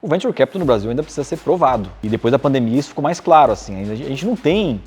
O Venture Capital no Brasil ainda precisa ser provado. E depois da pandemia isso ficou mais claro. Assim, a gente não tem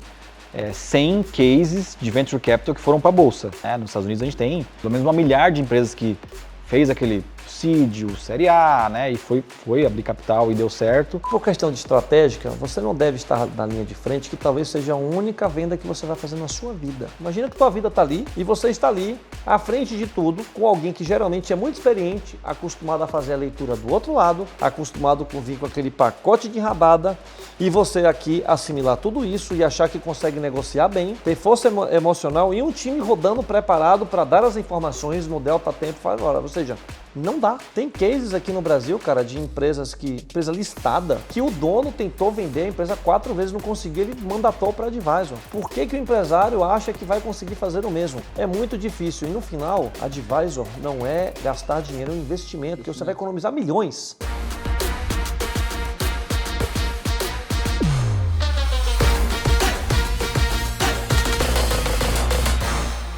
100 cases de Venture Capital que foram para a Bolsa. Nos Estados Unidos a gente tem pelo menos 1 milhar de empresas que fez aquele seed, série A, e foi abrir capital e deu certo. Por questão de estratégica, você não deve estar na linha de frente, que talvez seja a única venda que você vai fazer na sua vida. Imagina que tua vida está ali e você está ali à frente de tudo com alguém que geralmente é muito experiente, acostumado a fazer a leitura do outro lado, acostumado com vir com aquele pacote de rabada e você aqui assimilar tudo isso e achar que consegue negociar bem, ter força emocional e um time rodando preparado para dar as informações no delta tempo faz hora. Ou seja, não dá. Tem cases aqui no Brasil, cara, de empresa listada, que o dono tentou vender a empresa 4 vezes, não conseguiu, ele mandatou para advisor. Por que o empresário acha que vai conseguir fazer o mesmo? É muito difícil. E no final, advisor não é gastar dinheiro, é um investimento, porque você vai economizar milhões.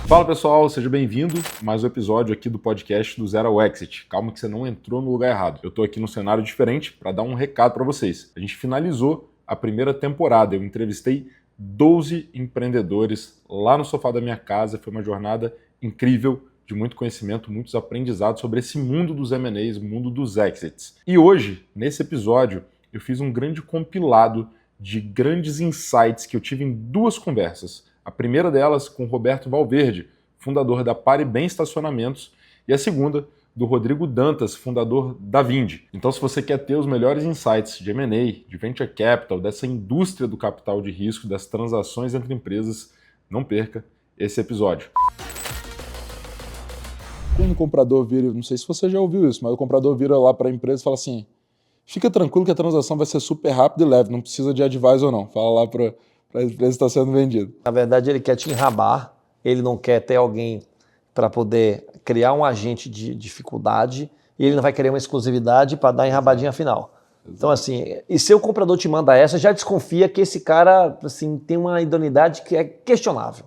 Fala pessoal, seja bem-vindo a mais um episódio aqui do podcast do Zero ao Exit. Calma que você não entrou no lugar errado. Eu tô aqui num cenário diferente para dar um recado para vocês. A gente finalizou a primeira temporada, eu entrevistei 12 empreendedores lá no sofá da minha casa, foi uma jornada incrível, de muito conhecimento, muitos aprendizados sobre esse mundo dos M&As, o mundo dos exits. E hoje, nesse episódio, eu fiz um grande compilado de grandes insights que eu tive em 2 conversas. A primeira delas com o Roberto Valverde, fundador da Pare Bem Estacionamentos, e a segunda do Rodrigo Dantas, fundador da Vindi. Então, se você quer ter os melhores insights de M&A, de Venture Capital, dessa indústria do capital de risco, das transações entre empresas, não perca esse episódio. Quando o comprador vira, não sei se você já ouviu isso, mas o comprador vira lá para a empresa e fala assim, fica tranquilo que a transação vai ser super rápida e leve, não precisa de advisor não, fala lá para a empresa está sendo vendida. Na verdade, ele quer te enrabar, ele não quer ter alguém para poder criar um agente de dificuldade e ele não vai querer uma exclusividade para dar a enrabadinha final. Exato. Então, assim, e se o comprador te manda essa, já desconfia que esse cara assim, tem uma idoneidade que é questionável.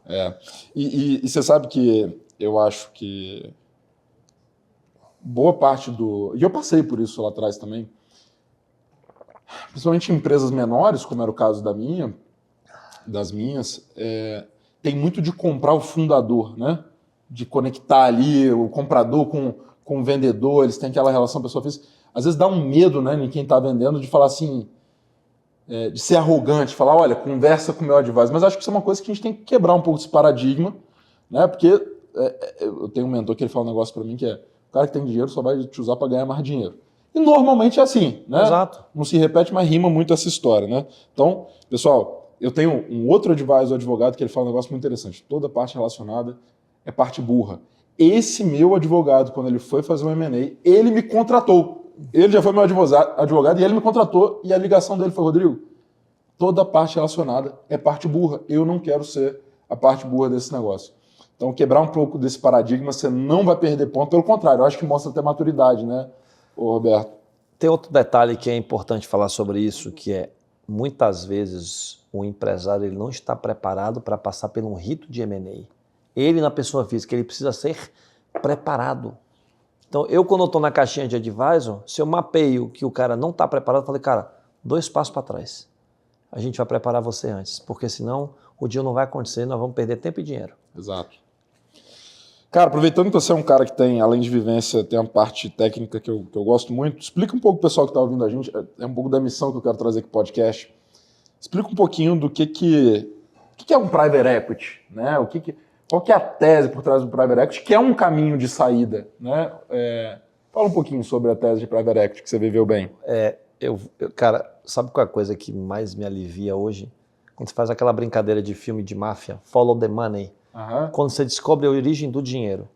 E você sabe que eu acho que boa parte do... E eu passei por isso lá atrás também, principalmente em empresas menores, como era o caso das minhas, tem muito de comprar o fundador, né? De conectar ali o comprador com o vendedor, eles têm aquela relação pessoa-física. Às vezes dá um medo, né, em quem está vendendo de falar assim, de ser arrogante, falar, olha, conversa com o meu advisor. Mas acho que isso é uma coisa que a gente tem que quebrar um pouco desse paradigma, né? Porque eu tenho um mentor que ele fala um negócio para mim que o cara que tem dinheiro só vai te usar para ganhar mais dinheiro. E normalmente é assim, né? Exato. Não se repete, mas rima muito essa história, né? Então, pessoal, eu tenho um outro advogado, que ele fala um negócio muito interessante. Toda parte relacionada é parte burra. Esse meu advogado, quando ele foi fazer um M&A, ele me contratou. Ele já foi meu advogado e ele me contratou e a ligação dele foi, Rodrigo, toda parte relacionada é parte burra. Eu não quero ser a parte burra desse negócio. Então, quebrar um pouco desse paradigma, você não vai perder ponto. Pelo contrário, eu acho que mostra até maturidade, né, Roberto? Tem outro detalhe que é importante falar sobre isso, que é, muitas vezes, o empresário ele não está preparado para passar por um rito de M&A. Ele, na pessoa física, ele precisa ser preparado. Então, quando eu estou na caixinha de advisor, se eu mapeio que o cara não está preparado, eu falei, cara, 2 passos para trás. A gente vai preparar você antes, porque senão o dia não vai acontecer, nós vamos perder tempo e dinheiro. Exato. Cara, aproveitando que você é um cara que tem, além de vivência, tem uma parte técnica que eu gosto muito, explica um pouco pro pessoal que está ouvindo a gente, é um pouco da missão que eu quero trazer aqui pro podcast. Explica um pouquinho do que é um private equity, né? Qual que é a tese por trás do private equity, que é um caminho de saída, né? Fala um pouquinho sobre a tese de private equity que você viveu bem. Cara, sabe qual é a coisa que mais me alivia hoje? Quando você faz aquela brincadeira de filme de máfia, follow the money, quando você descobre a origem do dinheiro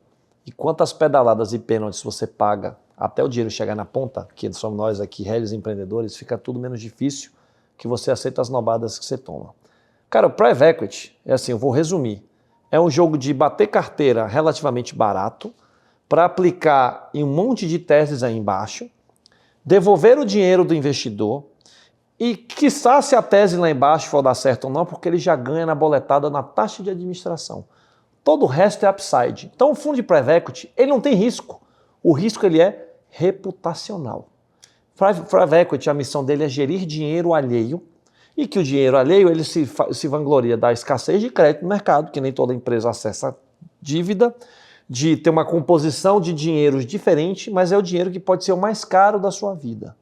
e quantas pedaladas e pênaltis você paga até o dinheiro chegar na ponta, que somos nós aqui, réis empreendedores, fica tudo menos difícil que você aceita as nobadas que você toma. Cara, o private equity, eu vou resumir, é um jogo de bater carteira relativamente barato para aplicar em um monte de teses aí embaixo, devolver o dinheiro do investidor e, quiçá, se a tese lá embaixo for dar certo ou não, porque ele já ganha na boletada na taxa de administração. Todo o resto é upside. Então, o fundo de private equity, ele não tem risco. O risco ele é reputacional. Private Equity, a missão dele é gerir dinheiro alheio, e que o dinheiro alheio ele se vangloria da escassez de crédito no mercado, que nem toda empresa acessa dívida, de ter uma composição de dinheiros diferente, mas é o dinheiro que pode ser o mais caro da sua vida.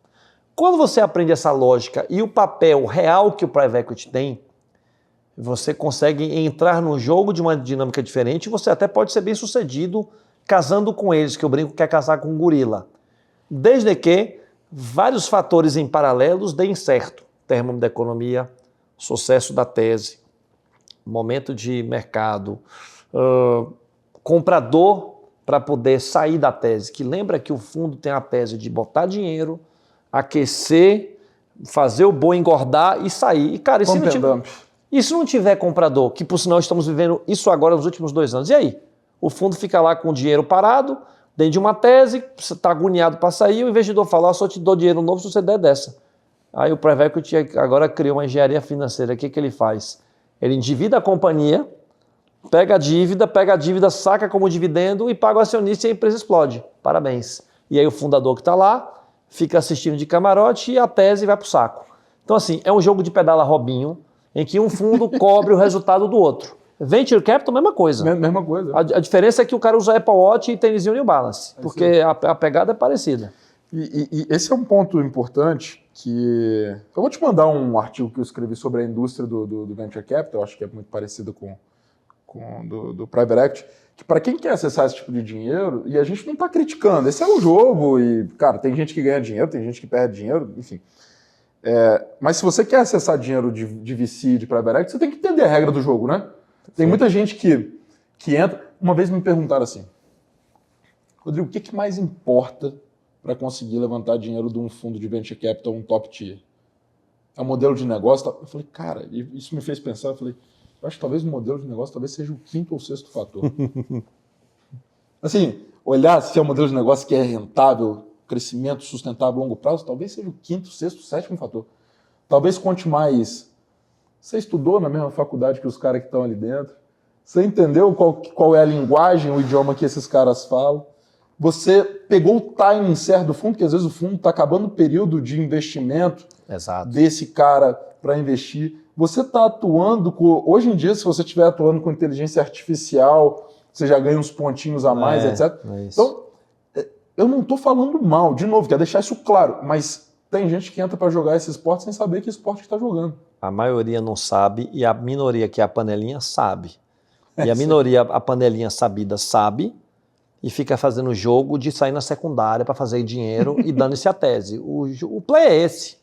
Quando você aprende essa lógica e o papel real que o Private Equity tem, você consegue entrar no jogo de uma dinâmica diferente, você até pode ser bem sucedido casando com eles, que eu brinco que quer casar com um gorila. Desde que vários fatores em paralelos deem certo. Termômetro da economia, sucesso da tese, momento de mercado, comprador para poder sair da tese, que lembra que o fundo tem a tese de botar dinheiro, aquecer, fazer o boi engordar e sair. E, cara, e se não tiver comprador, que por sinal estamos vivendo isso agora nos últimos 2 anos, e aí? O fundo fica lá com o dinheiro parado, dentro de uma tese, você está agoniado para sair, o investidor fala, só te dou dinheiro novo se você der dessa. Aí o Private Equity agora criou uma engenharia financeira. O que ele faz? Ele endivida a companhia, pega a dívida, saca como dividendo e paga o acionista e a empresa explode. Parabéns. E aí o fundador que está lá fica assistindo de camarote e a tese vai para o saco. Então assim, é um jogo de pedala Robinho, em que um fundo cobre o resultado do outro. Venture Capital, mesma coisa. Mesma coisa. A diferença é que o cara usa Apple Watch e tênisinho New Balance, porque a pegada é parecida. E esse é um ponto importante que... Eu vou te mandar um artigo que eu escrevi sobre a indústria do Venture Capital, acho que é muito parecido com do Private Equity, que para quem quer acessar esse tipo de dinheiro, e a gente não está criticando, esse é um jogo, e, cara, tem gente que ganha dinheiro, tem gente que perde dinheiro, enfim. Mas se você quer acessar dinheiro de VC, de Private Equity, você tem que entender a regra do jogo, né? Tem muita gente que entra... Uma vez me perguntaram assim, Rodrigo, o que mais importa para conseguir levantar dinheiro de um fundo de venture capital, um top tier? É o modelo de negócio? Eu falei, cara, isso me fez pensar, eu falei, eu acho que talvez o modelo de negócio talvez seja o 5º ou 6º fator. Assim, olhar se é um modelo de negócio que é rentável, crescimento sustentável a longo prazo, talvez seja o 5º, 6º, 7º fator. Talvez conte mais. Você estudou na mesma faculdade que os caras que estão ali dentro? Você entendeu qual é a linguagem, o idioma que esses caras falam? Você pegou o timing certo do fundo, porque às vezes o fundo está acabando o período de investimento desse cara para investir. Você está atuando com... Hoje em dia, se você estiver atuando com inteligência artificial, você já ganha uns pontinhos a mais, etc. Então, eu não estou falando mal, de novo, quero deixar isso claro, mas tem gente que entra para jogar esse esporte sem saber que esporte está jogando. A maioria não sabe e a minoria, que é a panelinha, sabe. E a minoria, a panelinha sabida, sabe e fica fazendo jogo de sair na secundária para fazer dinheiro e dando-se a tese. O play é esse.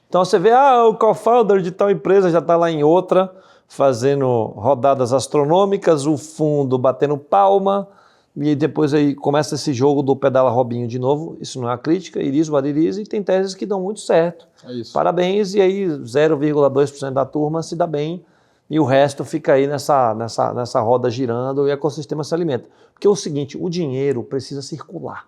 Então você vê, o co-founder de tal empresa já está lá em outra, fazendo rodadas astronômicas, o fundo batendo palma, e depois aí começa esse jogo do pedala Robinho de novo. Isso não é uma crítica, iris, wariris, e tem teses que dão muito certo. É isso. Parabéns, e aí 0,2% da turma se dá bem, e o resto fica aí nessa roda girando e o ecossistema se alimenta. Porque é o seguinte, o dinheiro precisa circular.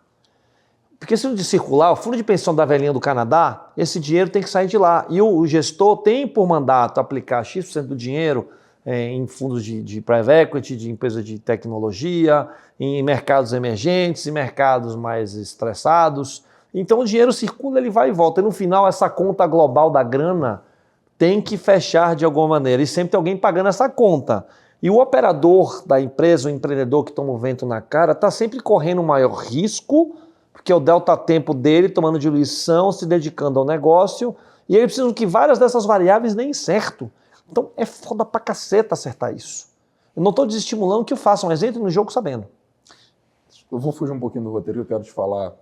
Porque se não circular, o fundo de pensão da velhinha do Canadá, esse dinheiro tem que sair de lá. E o gestor tem por mandato aplicar X% do dinheiro em fundos de private equity, de empresas de tecnologia, em mercados emergentes, em mercados mais estressados. Então o dinheiro circula, ele vai e volta. E no final, essa conta global da grana tem que fechar de alguma maneira. E sempre tem alguém pagando essa conta. E o operador da empresa, o empreendedor que toma o vento na cara, está sempre correndo o maior risco, porque é o delta tempo dele tomando diluição, se dedicando ao negócio, e ele precisa que várias dessas variáveis deem certo. Então é foda pra caceta acertar isso. Eu não estou desestimulando que o façam, mas entre no jogo sabendo. Eu vou fugir um pouquinho do roteiro, eu quero te falar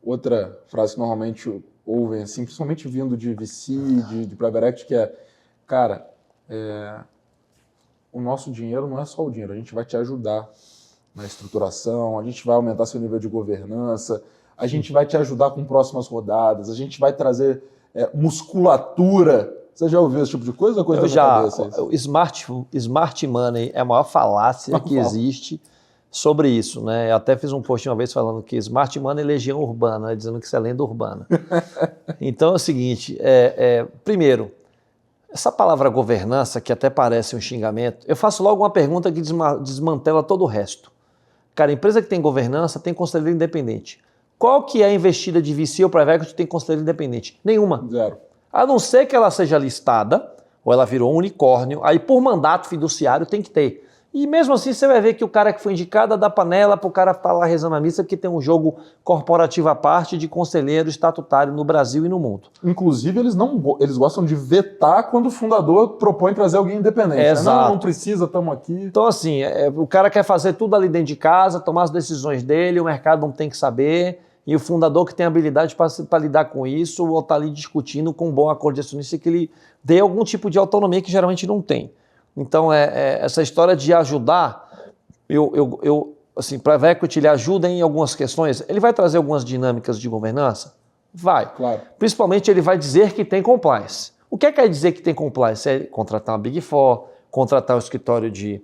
outra frase que normalmente ouvem, assim, principalmente vindo de VC, de private equity, que é, cara, o nosso dinheiro não é só o dinheiro, a gente vai te ajudar na estruturação, a gente vai aumentar seu nível de governança, a gente vai te ajudar com próximas rodadas, a gente vai trazer musculatura. Você já ouviu esse tipo de coisa? Eu já. O smart money é a maior falácia que existe sobre isso, né? Eu até fiz um post uma vez falando que smart money é legião urbana, né? Dizendo que isso é lenda urbana. Então é o seguinte, primeiro, essa palavra governança, que até parece um xingamento, eu faço logo uma pergunta que desmantela todo o resto. Cara, a empresa que tem governança tem conselheiro independente. Qual que é a investida de VC ou Private Equity que tem conselho independente? Nenhuma. Zero. A não ser que ela seja listada, ou ela virou um unicórnio, aí por mandato fiduciário tem que ter. E mesmo assim você vai ver que o cara que foi indicado dá panela para o cara estar lá rezando a missa, porque tem um jogo corporativo à parte de conselheiro estatutário no Brasil e no mundo. Inclusive, eles gostam de vetar quando o fundador propõe trazer alguém independente. Exato. Não precisa, estamos aqui. Então assim, o cara quer fazer tudo ali dentro de casa, tomar as decisões dele, o mercado não tem que saber, e o fundador que tem habilidade para lidar com isso, ou está ali discutindo com um bom acordo de acionista que ele dê algum tipo de autonomia que geralmente não tem. Então, essa história de ajudar, assim, Private Equity ele ajuda em algumas questões, ele vai trazer algumas dinâmicas de governança? Vai. Claro. Principalmente ele vai dizer que tem compliance. O que quer dizer que tem compliance? É contratar uma Big Four, contratar um escritório de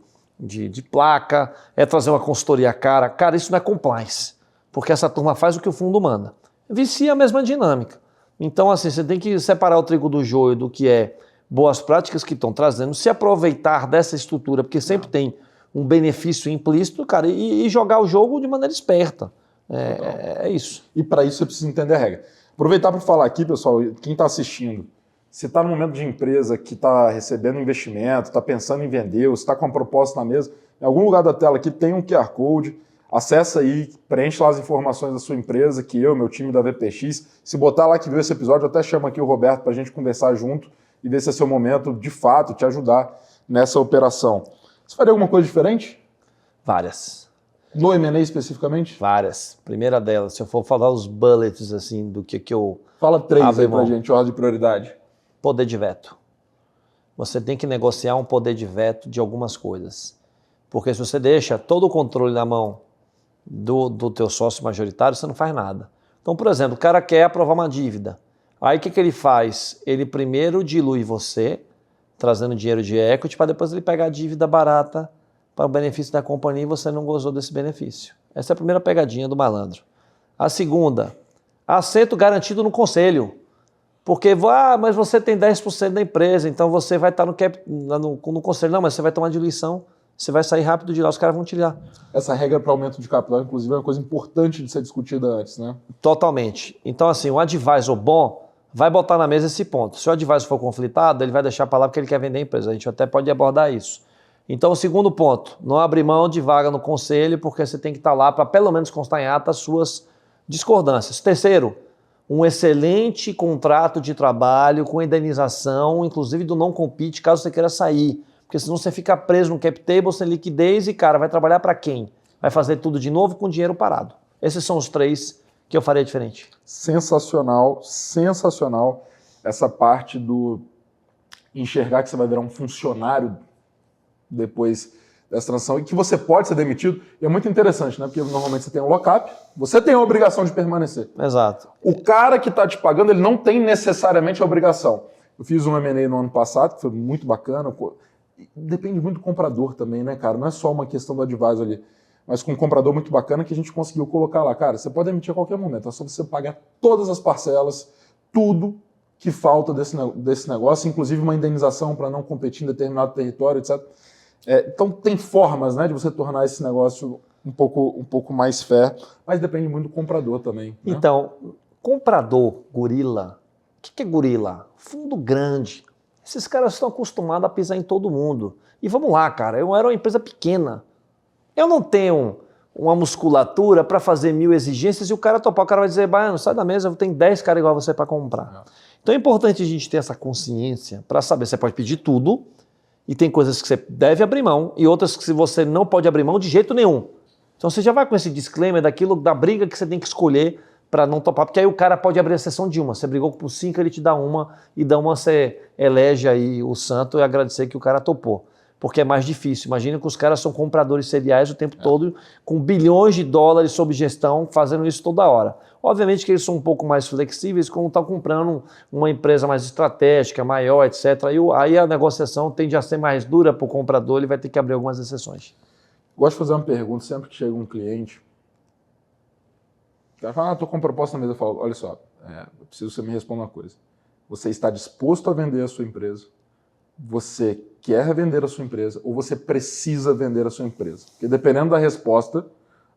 placa, é trazer uma consultoria cara. Cara, isso não é compliance, porque essa turma faz o que o fundo manda. Vicia a mesma dinâmica. Então, assim, você tem que separar o trigo do joio do que é boas práticas que estão trazendo, se aproveitar dessa estrutura, porque sempre tem um benefício implícito, cara, e jogar o jogo de maneira esperta. É isso. E para isso você precisa entender a regra. Aproveitar para falar aqui, pessoal, quem está assistindo, se está no momento de empresa que está recebendo investimento, está pensando em vender, ou se está com uma proposta na mesa, em algum lugar da tela aqui tem um QR Code, acessa aí, preenche lá as informações da sua empresa, que meu time da VPX, se botar lá que viu esse episódio, eu até chamo aqui o Roberto para a gente conversar junto, e ver se é seu momento, de fato, te ajudar nessa operação. Você faria alguma coisa diferente? Várias. No M&A especificamente? Várias. Primeira delas, se eu for falar os bullets, assim, do que eu... Fala 3 Abre aí pra mão. gente, ordem de prioridade. Poder de veto. Você tem que negociar um poder de veto de algumas coisas. Porque se você deixa todo o controle na mão do teu sócio majoritário, você não faz nada. Então, por exemplo, o cara quer aprovar uma dívida. Aí o que ele faz? Ele primeiro dilui você, trazendo dinheiro de equity, para depois ele pegar a dívida barata para o benefício da companhia e você não gozou desse benefício. Essa é a primeira pegadinha do malandro. A segunda, assento garantido no conselho. Porque, mas você tem 10% da empresa, então você vai estar no conselho. Não, mas você vai tomar diluição, você vai sair rápido de lá, os caras vão te ligar. Essa regra para aumento de capital, inclusive, é uma coisa importante de ser discutida antes, né? Totalmente. Então, assim, um advisor bom vai botar na mesa esse ponto. Se o advisor for conflitado, ele vai deixar para lá porque ele quer vender a empresa. A gente até pode abordar isso. Então, o segundo ponto, não abrir mão de vaga no conselho, porque você tem que estar lá para pelo menos constar em ata as suas discordâncias. Terceiro, um excelente contrato de trabalho com indenização, inclusive do não compete, caso você queira sair. Porque senão você fica preso no cap table sem liquidez e, cara, vai trabalhar para quem? Vai fazer tudo de novo com dinheiro parado. Esses são os 3 que eu faria diferente. Sensacional, sensacional essa parte do enxergar que você vai virar um funcionário depois dessa transição e que você pode ser demitido. E é muito interessante, né? Porque normalmente você tem um lock-up, você tem a obrigação de permanecer. Exato. O cara que está te pagando, ele não tem necessariamente a obrigação. Eu fiz um M&A no ano passado, que foi muito bacana. Depende muito do comprador também, né, cara? Não é só uma questão do advisor ali. Mas com um comprador muito bacana que a gente conseguiu colocar lá. Cara, você pode emitir a qualquer momento. É só você pagar todas as parcelas, tudo que falta desse negócio, inclusive uma indenização para não competir em determinado território, etc. Então tem formas, né, de você tornar esse negócio um pouco mais fair, mas depende muito do comprador também. Né? Então, comprador, gorila, o que é gorila? Fundo grande. Esses caras estão acostumados a pisar em todo mundo. E vamos lá, cara, eu era uma empresa pequena. Eu não tenho uma musculatura para fazer 1000 exigências e o cara topar, o cara vai dizer, Baiano, sai da mesa, eu tenho 10 caras igual a você para comprar. Então é importante a gente ter essa consciência para saber, você pode pedir tudo e tem coisas que você deve abrir mão e outras que você não pode abrir mão de jeito nenhum. Então você já vai com esse disclaimer daquilo, da briga que você tem que escolher para não topar, porque aí o cara pode abrir a sessão de uma. Você brigou por 5, ele te dá uma e dá uma, você elege aí o santo e agradecer que o cara topou. Porque é mais difícil. Imagina que os caras são compradores seriais o tempo todo, com bilhões de dólares sob gestão, fazendo isso toda hora. Obviamente que eles são um pouco mais flexíveis quando estão comprando uma empresa mais estratégica, maior, etc. Aí a negociação tende a ser mais dura para o comprador, ele vai ter que abrir algumas exceções. Gosto de fazer uma pergunta sempre que chega um cliente. O cara fala, estou com uma proposta na mesa. Eu falo, olha só, eu preciso que você me responda uma coisa. Você está disposto a vender a sua empresa? Você quer vender a sua empresa ou você precisa vender a sua empresa? Porque dependendo da resposta,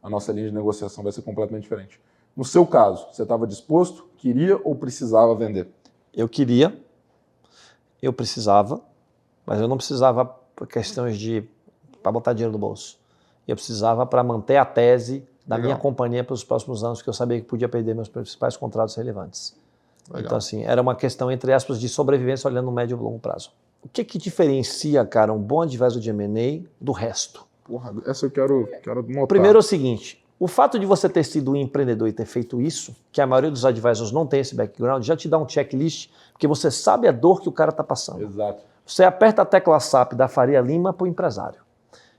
a nossa linha de negociação vai ser completamente diferente. No seu caso, você estava disposto, queria ou precisava vender? Eu queria, eu precisava, mas eu não precisava por questões para botar dinheiro no bolso. Eu precisava para manter a tese da Legal. minha companhia para os próximos anos, porque eu sabia que podia perder meus principais contratos relevantes. Legal. Então, assim, era uma questão, entre aspas, de sobrevivência olhando no médio e longo prazo. O que diferencia, cara, um bom advisor de M&A do resto? Porra, essa eu quero notar. Primeiro é o seguinte, o fato de você ter sido um empreendedor e ter feito isso, que a maioria dos advisors não tem esse background, já te dá um checklist, porque você sabe a dor que o cara está passando. Exato. Você aperta a tecla SAP da Faria Lima para o empresário.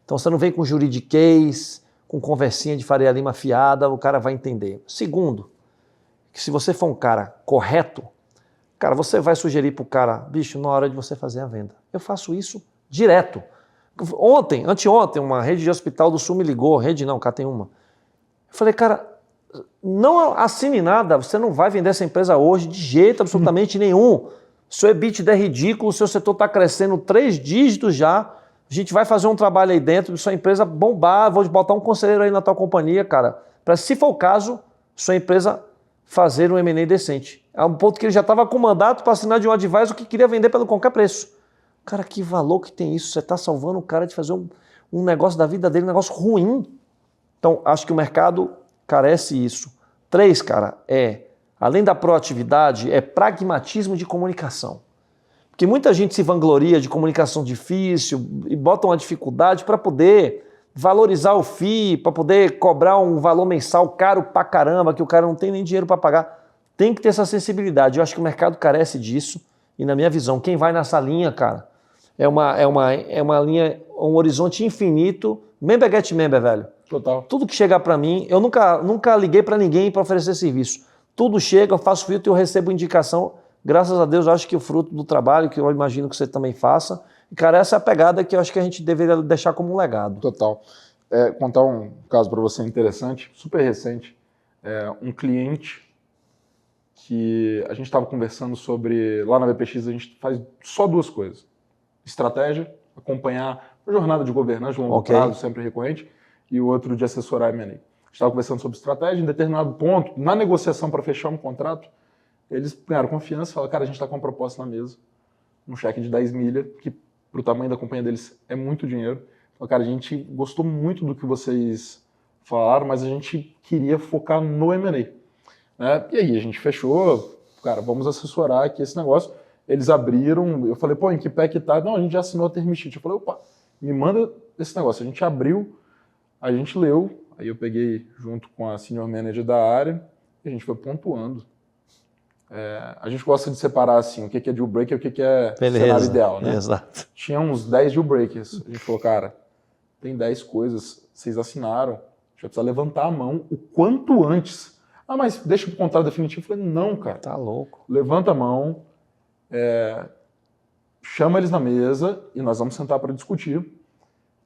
Então você não vem com juridiquês, com conversinha de Faria Lima fiada, o cara vai entender. Segundo, que se você for um cara correto, cara, você vai sugerir para o cara, bicho, na hora de você fazer a venda. Eu faço isso direto. Anteontem, uma rede de hospital do Sul me ligou, rede não, cá tem uma. Eu falei, cara, não assine nada, você não vai vender essa empresa hoje de jeito absolutamente nenhum. Seu EBITDA é ridículo, o seu setor está crescendo 3 dígitos já, a gente vai fazer um trabalho aí dentro, sua empresa bombar, vou botar um conselheiro aí na tua companhia, cara, para, se for o caso, sua empresa fazer um M&A decente. É um ponto que ele já estava com mandato para assinar de um advisor que queria vender pelo qualquer preço. Cara, que valor que tem isso? Você está salvando o cara de fazer um negócio da vida dele, um negócio ruim. Então, acho que o mercado carece isso. 3, cara, além da proatividade, é pragmatismo de comunicação. Porque muita gente se vangloria de comunicação difícil e bota uma dificuldade para poder valorizar o FII, para poder cobrar um valor mensal caro pra caramba, que o cara não tem nem dinheiro para pagar. Tem que ter essa sensibilidade. Eu acho que o mercado carece disso. E na minha visão, quem vai nessa linha, cara, é uma linha, um horizonte infinito. Member get member, velho. Total. Tudo que chegar para mim, eu nunca liguei para ninguém para oferecer serviço. Tudo chega, eu faço filtro e eu recebo indicação. Graças a Deus, eu acho que o fruto do trabalho, que eu imagino que você também faça. E, cara, essa é a pegada que eu acho que a gente deveria deixar como um legado. Total. Contar um caso para você interessante, super recente. Um cliente que a gente estava conversando sobre, lá na VPX a gente faz só 2 coisas. Estratégia, acompanhar a jornada de governança de longo prazo, sempre recorrente, e o outro de assessorar M&A. A gente estava conversando sobre estratégia, em determinado ponto, na negociação para fechar um contrato, eles ganharam confiança e falaram, cara, a gente está com uma proposta na mesa, um cheque de 10 milha, que para o tamanho da companhia deles é muito dinheiro. Falaram, cara, a gente gostou muito do que vocês falaram, mas a gente queria focar no M&A. E aí a gente fechou, cara, vamos assessorar aqui esse negócio. Eles abriram, eu falei, pô, em que pé que tá? Não, a gente já assinou a term sheet. Eu falei, opa, me manda esse negócio. A gente abriu, a gente leu, aí eu peguei junto com a senior manager da área e a gente foi pontuando. A gente gosta de separar assim, o que é deal breaker e o que é cenário ideal, né? Exato. Tinha uns 10 deal breakers. A gente falou, cara, tem 10 coisas, vocês assinaram, a gente vai precisar levantar a mão o quanto antes. Ah, mas deixa o contrato definitivo. Eu falei, não, cara. Tá louco. Levanta a mão, chama eles na mesa e nós vamos sentar para discutir.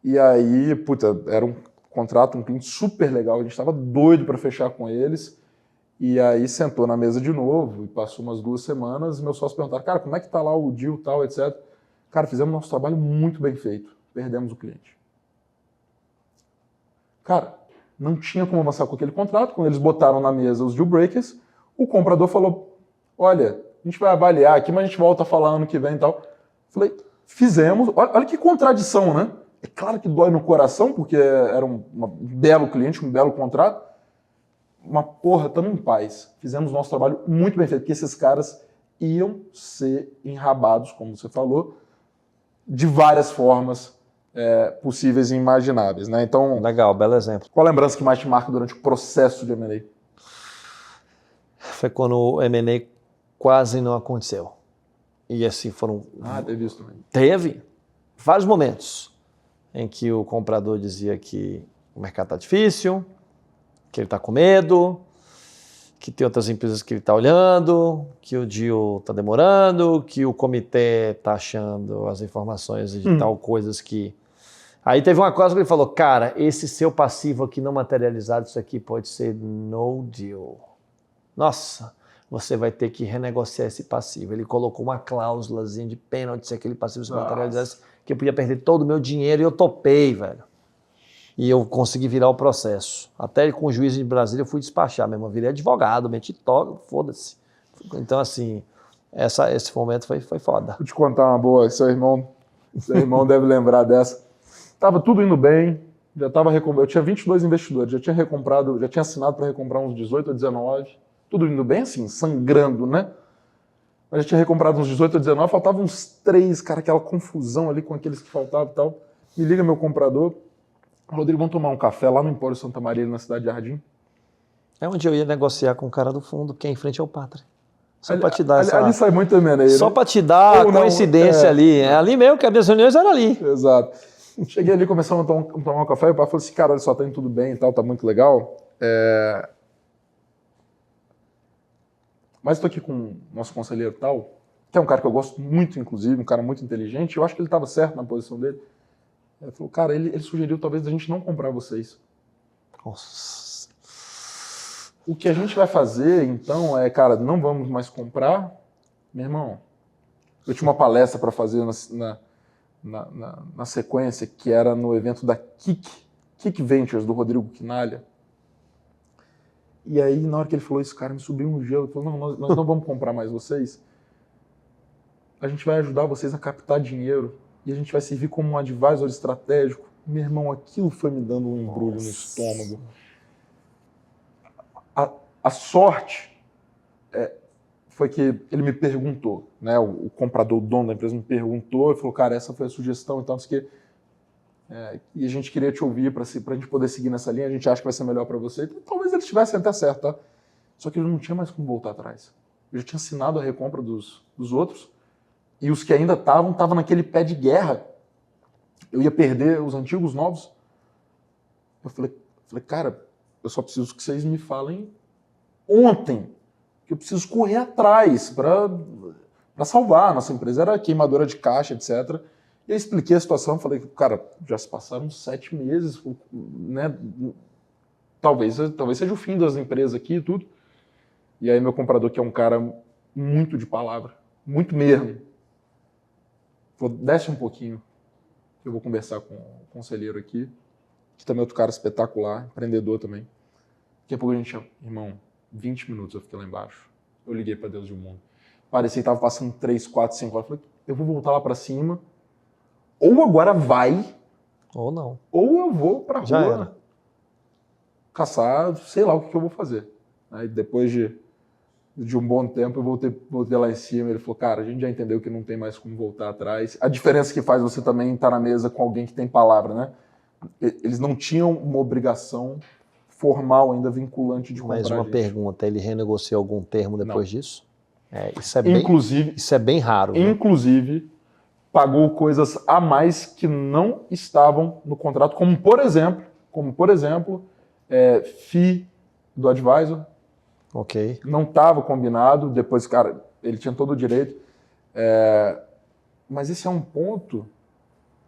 E aí, puta, era um contrato, um cliente super legal, a gente estava doido para fechar com eles. E aí sentou na mesa de novo e passou umas 2 semanas e meus sócios perguntaram, cara, como é que tá lá o deal, tal, etc. Cara, fizemos nosso trabalho muito bem feito, perdemos o cliente. Cara, não tinha como avançar com aquele contrato, quando eles botaram na mesa os deal breakers, o comprador falou, olha, a gente vai avaliar aqui, mas a gente volta a falar ano que vem e tal. Falei, fizemos, olha que contradição, né? É claro que dói no coração, porque era um belo cliente, um belo contrato, mas porra, estamos em paz. Fizemos nosso trabalho muito bem feito, porque esses caras iam ser enrabados, como você falou, de várias formas possíveis e imagináveis, né? Então, legal, belo exemplo. Qual a lembrança que mais te marca durante o processo de M&A? Foi quando o M&A quase não aconteceu. E assim foram... teve isso também. Teve vários momentos em que o comprador dizia que o mercado está difícil, que ele está com medo, que tem outras empresas que ele está olhando, que o deal está demorando, que o comitê está achando as informações de tal coisas que... Aí teve uma coisa que ele falou, cara, esse seu passivo aqui não materializado, isso aqui pode ser no deal. Nossa, você vai ter que renegociar esse passivo. Ele colocou uma cláusulazinha de pênalti se aquele passivo se materializasse, que eu podia perder todo o meu dinheiro e eu topei, velho. E eu consegui virar o processo. Até com o juiz de Brasília eu fui despachar, meu irmão. Virei advogado, meti toga, foda-se. Então, assim, esse momento foi foda. Vou te contar uma boa, seu irmão deve lembrar dessa. Tava tudo indo bem, eu tinha 22 investidores, já tinha assinado para recomprar uns 18 ou 19, tudo indo bem assim, sangrando, né? Mas já tinha recomprado uns 18 ou 19, faltavam uns 3, cara, aquela confusão ali com aqueles que faltavam e tal. Me liga meu comprador, Rodrigo, vamos tomar um café lá no Empório Santa Maria, na Cidade de Jardim? É onde eu ia negociar com o cara do fundo, que é em frente ao Pátria. Só para te dar ali sai muito M&A, Só né? para te dar a coincidência ali. É ali mesmo, que as minhas reuniões eram ali. Exato. Cheguei ali, começamos a tomar um café, e o pai falou assim, cara, olha só, tá indo tudo bem e tal, tá muito legal. Mas estou aqui com o nosso conselheiro tal, que é um cara que eu gosto muito, inclusive, um cara muito inteligente, eu acho que ele estava certo na posição dele. Ele falou, cara, ele sugeriu talvez a gente não comprar vocês. Nossa. O que a gente vai fazer, então, cara, não vamos mais comprar. Meu irmão, eu tinha uma palestra para fazer na sequência, que era no evento da Kik Ventures, do Rodrigo Quinalha. E aí, na hora que ele falou isso, cara, me subiu um gelo. Ele falou, não, nós não vamos comprar mais vocês. A gente vai ajudar vocês a captar dinheiro e a gente vai servir como um advisor estratégico. Meu irmão, aquilo foi me dando um embrulho no estômago. A sorte foi que ele me perguntou, né? O comprador, o dono da empresa, me perguntou e falou, cara, essa foi a sugestão, então, e a gente queria te ouvir para a gente poder seguir nessa linha, a gente acha que vai ser melhor para você. Então, talvez eles tivessem até certo, tá? Só que ele não tinha mais como voltar atrás. Eu já tinha assinado a recompra dos outros e os que ainda estavam naquele pé de guerra. Eu ia perder os antigos novos. Eu falei, cara, eu só preciso que vocês me falem ontem, que eu preciso correr atrás para salvar. Nossa empresa era queimadora de caixa, etc. E eu expliquei a situação, falei, cara, já se passaram 7 meses, né? Talvez seja o fim das empresas aqui e tudo. E aí meu comprador, que é um cara muito de palavra, muito mesmo, falou, desce um pouquinho, eu vou conversar com o conselheiro aqui, que também é outro cara espetacular, empreendedor também. Daqui a pouco a gente, irmão, 20 minutos eu fiquei lá embaixo. Eu liguei para Deus e o mundo. Parecia que estava passando 3, 4, 5 horas. Falei, eu vou voltar lá para cima. Ou agora vai. Ou não. Ou eu vou para Já rua era. Caçar, sei lá o que eu vou fazer. Aí depois de um bom tempo eu voltei lá em cima. Ele falou, cara, a gente já entendeu que não tem mais como voltar atrás. A diferença que faz você também estar na mesa com alguém que tem palavra, né? Eles não tinham uma obrigação formal ainda vinculante de comprar. Mais uma gente. Pergunta, ele renegociou algum termo depois disso? Isso é bem raro. Inclusive, pagou coisas a mais que não estavam no contrato, como por exemplo, FII do advisor. Ok. Não estava combinado, depois, cara, ele tinha todo o direito. Mas esse é um ponto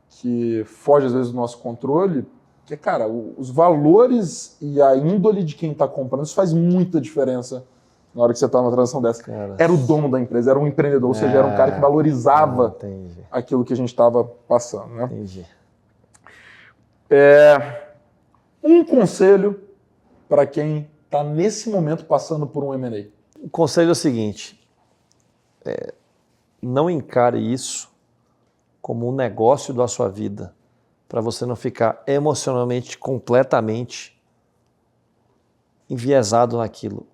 que foge às vezes do nosso controle, que cara, os valores e a índole de quem está comprando, isso faz muita diferença na hora que você está numa transação dessa. Cara, era o dono da empresa, era um empreendedor, ou seja, era um cara que valorizava aquilo que a gente estava passando. Né? Entendi. Um conselho para quem está nesse momento passando por um M&A. O conselho é o seguinte, não encare isso como um negócio da sua vida, para você não ficar emocionalmente completamente enviesado naquilo.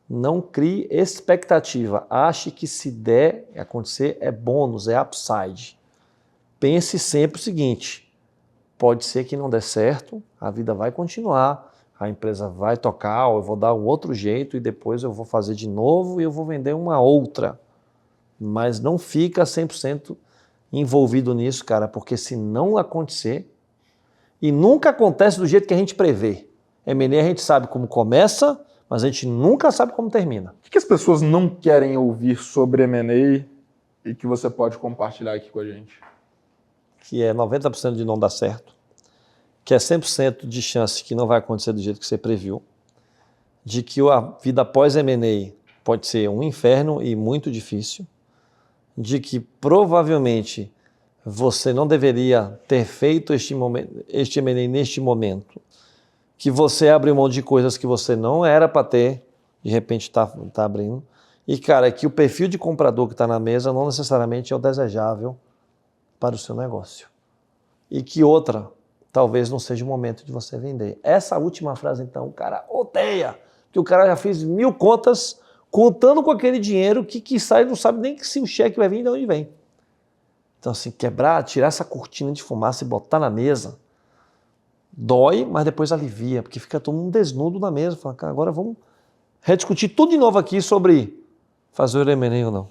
Não crie expectativa. Ache que se der acontecer é bônus, é upside. Pense sempre o seguinte, pode ser que não dê certo, a vida vai continuar, a empresa vai tocar, ou eu vou dar um outro jeito e depois eu vou fazer de novo e eu vou vender uma outra. Mas não fica 100% envolvido nisso, cara, porque se não acontecer, e nunca acontece do jeito que a gente prevê. M&A a gente sabe como começa, mas a gente nunca sabe como termina. O que as pessoas não querem ouvir sobre M&A e que você pode compartilhar aqui com a gente? Que é 90% de não dar certo, que é 100% de chance que não vai acontecer do jeito que você previu, de que a vida após M&A pode ser um inferno e muito difícil, de que provavelmente você não deveria ter feito este M&A neste momento, que você abriu mão de coisas que você não era para ter, de repente está abrindo, e, cara, que o perfil de comprador que está na mesa não necessariamente é o desejável para o seu negócio. E que outra, talvez não seja o momento de você vender. Essa última frase, então, o cara odeia, porque o cara já fez 1000 contas contando com aquele dinheiro que sai, não sabe nem se o cheque vai vir e de onde vem. Então, assim, tirar essa cortina de fumaça e botar na mesa, dói, mas depois alivia, porque fica todo mundo desnudo na mesa. Fala, cara, agora vamos rediscutir tudo de novo aqui sobre fazer o M&A ou não.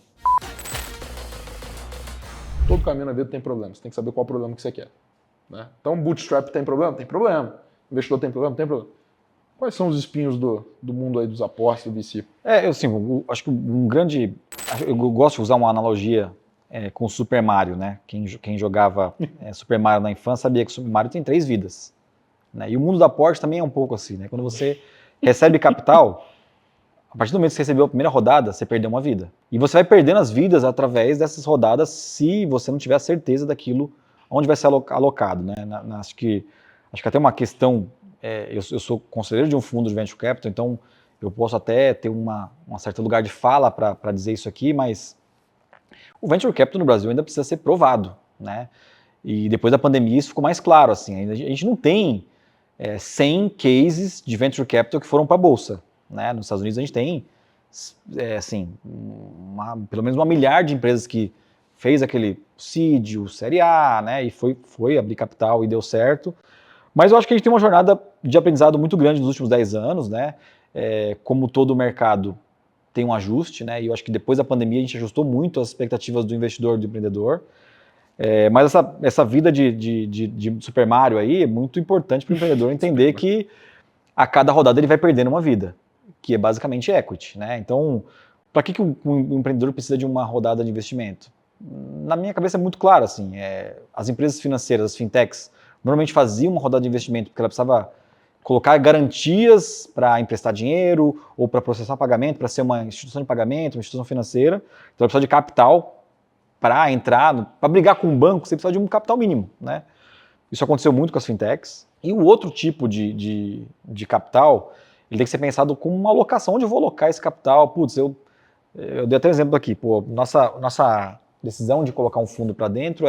Todo caminho na vida tem problema. Você tem que saber qual é o problema que você quer. Né? Então, bootstrap tem problema? Tem problema. Investidor tem problema? Tem problema. Quais são os espinhos do mundo aí dos apostas, do VC? Acho que um grande... Eu gosto de usar uma analogia com o Super Mario, né? Quem jogava Super Mario na infância sabia que o Super Mario tem 3 vidas. Né? E o mundo da aposta também é um pouco assim, né? Quando você recebe capital, a partir do momento que você recebeu a primeira rodada, você perdeu uma vida. E você vai perdendo as vidas através dessas rodadas se você não tiver a certeza daquilo onde vai ser alocado. Né? Acho que até uma questão... eu sou conselheiro de um fundo de Venture Capital, então eu posso até ter um certo lugar de fala para dizer isso aqui, mas o Venture Capital no Brasil ainda precisa ser provado. Né? E depois da pandemia isso ficou mais claro. Assim, a gente não tem 100 cases de Venture Capital que foram para a Bolsa. Né? Nos Estados Unidos a gente tem pelo menos 1 milhar de empresas que fez aquele seed, o Série A, né? E foi abrir capital e deu certo. Mas eu acho que a gente tem uma jornada de aprendizado muito grande nos últimos 10 anos, né? Como todo o mercado tem um ajuste, né? E eu acho que depois da pandemia a gente ajustou muito as expectativas do investidor, do empreendedor. Mas essa vida de Super Mario aí é muito importante para o empreendedor entender que a cada rodada ele vai perdendo uma vida, que é basicamente equity, né? Então, para que um empreendedor precisa de uma rodada de investimento? Na minha cabeça é muito claro, assim, as empresas financeiras, as fintechs, normalmente faziam uma rodada de investimento porque ela precisava colocar garantias para emprestar dinheiro ou para processar pagamento, para ser uma instituição de pagamento, uma instituição financeira. Então ela precisa de capital para entrar, para brigar com um banco, você precisa de um capital mínimo, né? Isso aconteceu muito com as fintechs. E o outro tipo de capital, ele tem que ser pensado como uma alocação. Onde eu vou alocar esse capital? Putz, eu dei até um exemplo aqui. Pô, nossa decisão de colocar um fundo para dentro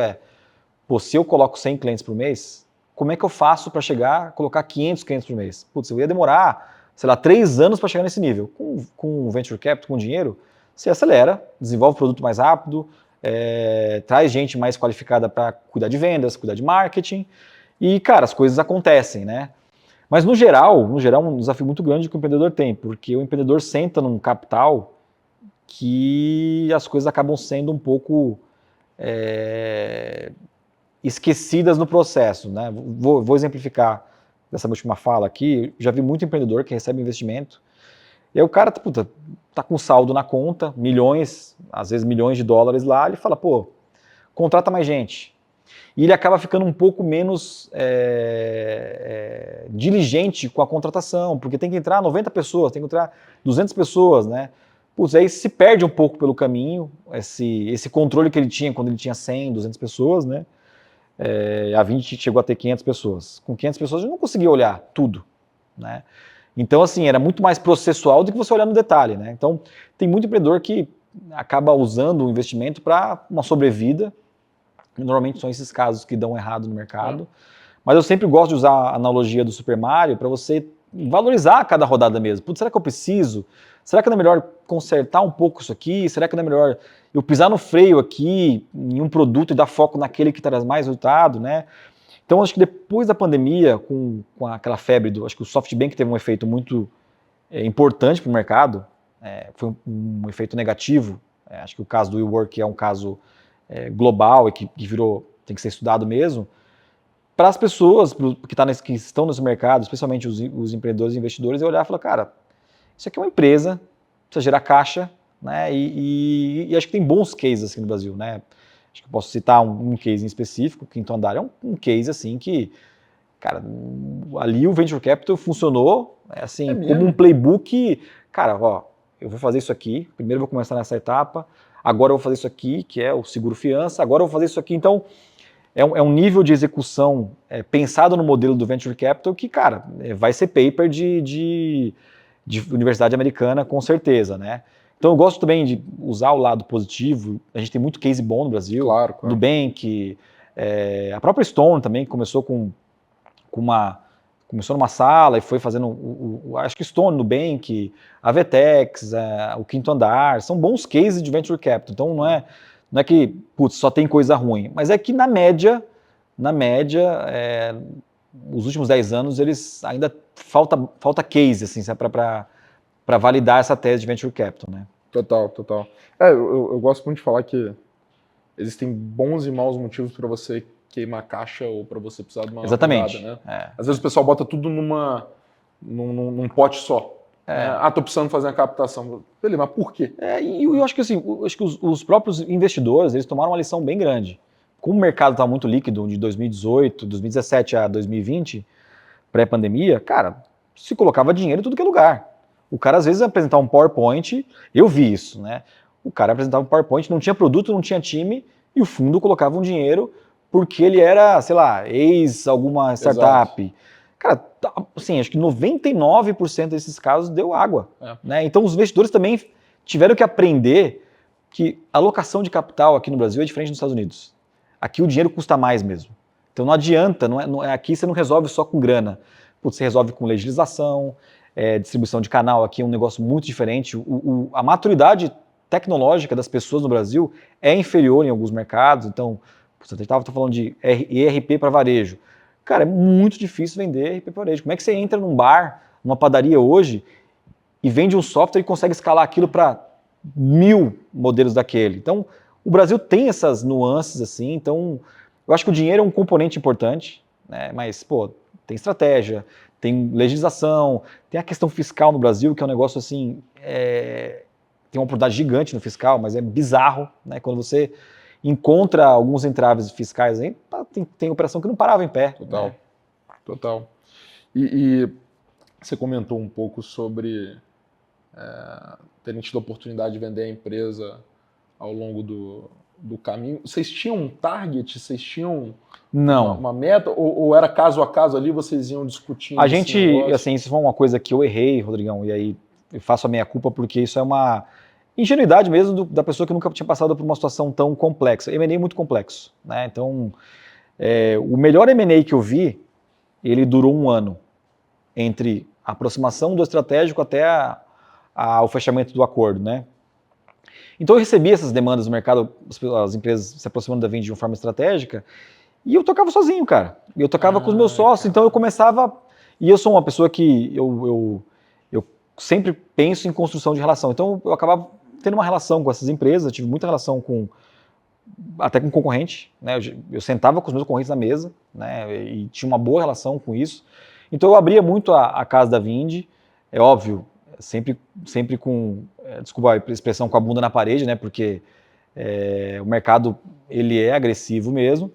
se eu coloco 100 clientes por mês, como é que eu faço para chegar a colocar 500 clientes por mês? Putz, eu ia demorar, 3 anos para chegar nesse nível. Com Venture Capital, com dinheiro, você acelera, desenvolve o produto mais rápido, traz gente mais qualificada para cuidar de vendas, cuidar de marketing, e, cara, as coisas acontecem, né? Mas, no geral, um desafio muito grande que o empreendedor tem, porque o empreendedor senta num capital que as coisas acabam sendo um pouco esquecidas no processo, né? Vou exemplificar dessa última fala aqui. Já vi muito empreendedor que recebe investimento, e aí o cara tá com saldo na conta, milhões, às vezes milhões de dólares lá, ele fala, contrata mais gente. E ele acaba ficando um pouco menos diligente com a contratação, porque tem que entrar 90 pessoas, tem que entrar 200 pessoas, né? Aí se perde um pouco pelo caminho, esse controle que ele tinha quando ele tinha 100, 200 pessoas, né? A 20 chegou a ter 500 pessoas. Com 500 pessoas ele não conseguia olhar tudo, né? Então, assim, era muito mais processual do que você olhar no detalhe, né? Então, tem muito empreendedor que acaba usando o investimento para uma sobrevida. Normalmente são esses casos que dão errado no mercado. Mas eu sempre gosto de usar a analogia do Super Mario para você valorizar cada rodada mesmo. Putz, será que eu preciso? Será que não é melhor consertar um pouco isso aqui? Será que não é melhor eu pisar no freio aqui em um produto e dar foco naquele que traz mais resultado, né? Então, acho que depois da pandemia, com aquela febre, acho que o SoftBank teve um efeito muito importante para o mercado, foi um efeito negativo. Acho que o caso do WeWork é um caso global e que tem que ser estudado mesmo. Para as pessoas que estão nesse mercado, especialmente os empreendedores e investidores, eu olhar e falar, cara, isso aqui é uma empresa, precisa gerar caixa, né? E acho que tem bons cases assim no Brasil, né? Acho que posso citar um case em específico. Quinto Andar é um case assim que, cara, ali o Venture Capital funcionou como um playbook. Cara, eu vou fazer isso aqui, primeiro eu vou começar nessa etapa, agora eu vou fazer isso aqui, que é o seguro fiança, agora eu vou fazer isso aqui. Então, é um nível de execução pensado no modelo do Venture Capital que, cara, vai ser paper de universidade americana, com certeza, né? Então eu gosto também de usar o lado positivo. A gente tem muito case bom no Brasil. Claro. Nubank, a própria Stone também, que começou começou numa sala e foi fazendo, acho que Stone, Nubank, a Vetex, o Quinto Andar, são bons cases de Venture Capital. Então não é que, putz, só tem coisa ruim, mas é que na média, os últimos 10 anos, eles ainda falta case, assim, para validar essa tese de Venture Capital, né? Total. Eu gosto muito de falar que existem bons e maus motivos para você queimar a caixa ou para você precisar de uma Exatamente. rodada, né? Às vezes o pessoal bota tudo num pote só. Né? Tô precisando fazer uma captação. Beleza, mas por quê? E eu acho que assim, os próprios investidores, eles tomaram uma lição bem grande. Como o mercado estava muito líquido de 2018, 2017 a 2020, pré-pandemia, cara, se colocava dinheiro em tudo que é lugar. O cara às vezes apresentar um PowerPoint, eu vi isso, né? O cara apresentava um PowerPoint, não tinha produto, não tinha time, e o fundo colocava um dinheiro porque ele era, sei lá, alguma startup. Exato. Cara, assim, acho que 99% desses casos deu água. Né? Então os investidores também tiveram que aprender que a alocação de capital aqui no Brasil é diferente dos Estados Unidos. Aqui o dinheiro custa mais mesmo. Então não adianta, aqui você não resolve só com grana. Putz, você resolve com legislação, distribuição de canal, aqui é um negócio muito diferente. A maturidade tecnológica das pessoas no Brasil é inferior em alguns mercados. Então, você estava falando de ERP para varejo. Cara, é muito difícil vender ERP para varejo. Como é que você entra num bar, numa padaria hoje e vende um software e consegue escalar aquilo para 1000 modelos daquele? Então, o Brasil tem essas nuances assim. Então, eu acho que o dinheiro é um componente importante, né? Mas, pô, tem estratégia, tem legislação, tem a questão fiscal no Brasil, que é um negócio assim, tem uma oportunidade gigante no fiscal, mas é bizarro, né? Quando você encontra alguns entraves fiscais aí, tem operação que não parava em pé. Total. E você comentou um pouco sobre terem tido a oportunidade de vender a empresa ao longo do caminho. Vocês tinham um target? Vocês tinham uma meta? Ou era caso a caso ali, vocês iam discutindo? A gente, assim, isso foi uma coisa que eu errei, Rodrigão, e aí eu faço a meia-culpa porque isso é uma ingenuidade mesmo da pessoa que nunca tinha passado por uma situação tão complexa. M&A é muito complexo, né? Então, o melhor M&A que eu vi, ele durou 1 ano, entre a aproximação do estratégico até o fechamento do acordo, né? Então eu recebi essas demandas do mercado, as empresas se aproximando da Vind de uma forma estratégica, e eu tocava sozinho, cara. Eu tocava com os meus sócios, então eu começava... E eu sou uma pessoa que eu sempre penso em construção de relação. Então eu acabava tendo uma relação com essas empresas, eu tive muita relação até com concorrente, né? Eu sentava com os meus concorrentes na mesa, né? E tinha uma boa relação com isso. Então eu abria muito a casa da Vind, é óbvio, sempre com, desculpa a expressão, com a bunda na parede, né? Porque o mercado ele é agressivo mesmo,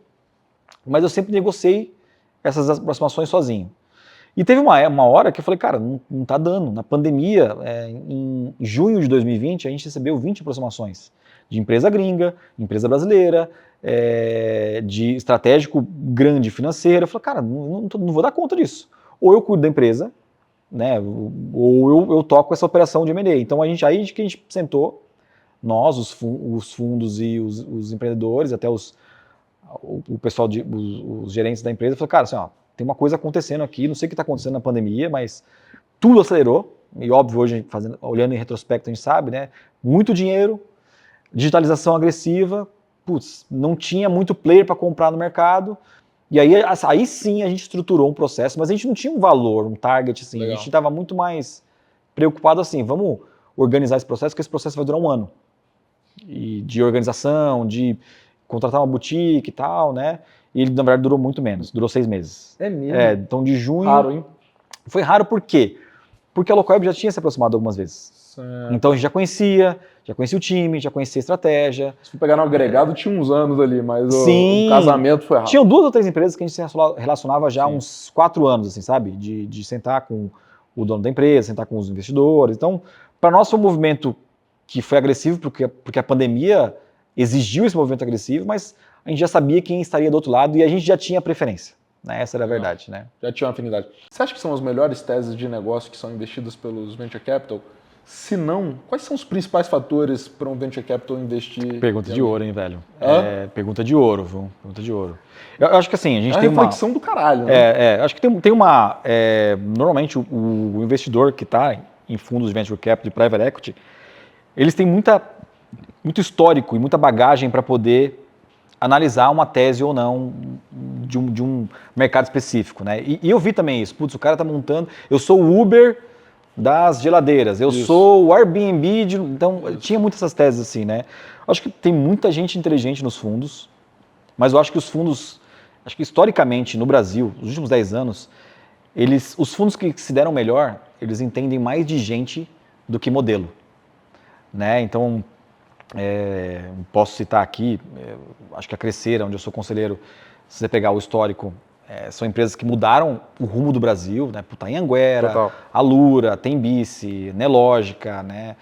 mas eu sempre negociei essas aproximações sozinho. E teve uma hora que eu falei, cara, não tá dando. Na pandemia, em junho de 2020, a gente recebeu 20 aproximações de empresa gringa, empresa brasileira, de estratégico grande financeiro. Eu falei, cara, não vou dar conta disso. Ou eu cuido da empresa, né, ou eu toco essa operação de M&A. Então, aí que a gente sentou, nós, os fundos e os empreendedores, até o pessoal, os gerentes da empresa, falou, cara, assim, ó, tem uma coisa acontecendo aqui, não sei o que está acontecendo na pandemia, mas tudo acelerou, e óbvio, hoje, olhando em retrospecto, a gente sabe, né, muito dinheiro, digitalização agressiva, putz, não tinha muito player para comprar no mercado, e aí sim a gente estruturou um processo, mas a gente não tinha um valor, um target, assim, a gente estava muito mais preocupado assim, vamos organizar esse processo, porque esse processo vai durar 1 ano, e de organização, de contratar uma boutique e tal, né? E ele, na verdade, durou muito menos, durou 6 meses. É mesmo? Então de junho... Raro, hein? Foi raro por quê? Porque a Localweb já tinha se aproximado algumas vezes. Certo. Então a gente já conhecia o time, já conhecia a estratégia. Se for pegar no agregado, tinha uns anos ali, mas Sim, o casamento foi rápido. Tinham 2 ou 3 empresas que a gente se relacionava já há uns 4 anos, assim, sabe? De sentar com o dono da empresa, sentar com os investidores. Então, para nós foi um movimento que foi agressivo, porque a pandemia exigiu esse movimento agressivo, mas a gente já sabia quem estaria do outro lado e a gente já tinha preferência. Né? Essa era a verdade. Né? Já tinha uma afinidade. Você acha que são as melhores teses de negócio que são investidas pelos venture capital? Se não, quais são os principais fatores para um venture capital investir? Pergunta de ouro, hein, velho? Pergunta de ouro, viu? Pergunta de ouro. Eu acho que assim, a gente tem uma reflexão do caralho, né? acho que tem uma... normalmente o investidor que está em fundos de venture capital, de private equity, eles têm muito histórico e muita bagagem para poder analisar uma tese ou não de um mercado específico, né? E eu vi também isso. Putz, o cara tá montando... Eu sou o Uber das geladeiras, eu sou o Airbnb de... Então, tinha muitas essas teses assim, né? Acho que tem muita gente inteligente nos fundos, mas eu acho que os fundos... Acho que historicamente, no Brasil, nos últimos 10 anos, os fundos que se deram melhor, eles entendem mais de gente do que modelo, né? Então... posso citar aqui, acho que a Crescera, onde eu sou conselheiro, se você pegar o histórico, são empresas que mudaram o rumo do Brasil, né? Puta, Anhanguera, Alura, Tembici, Nelógica, né?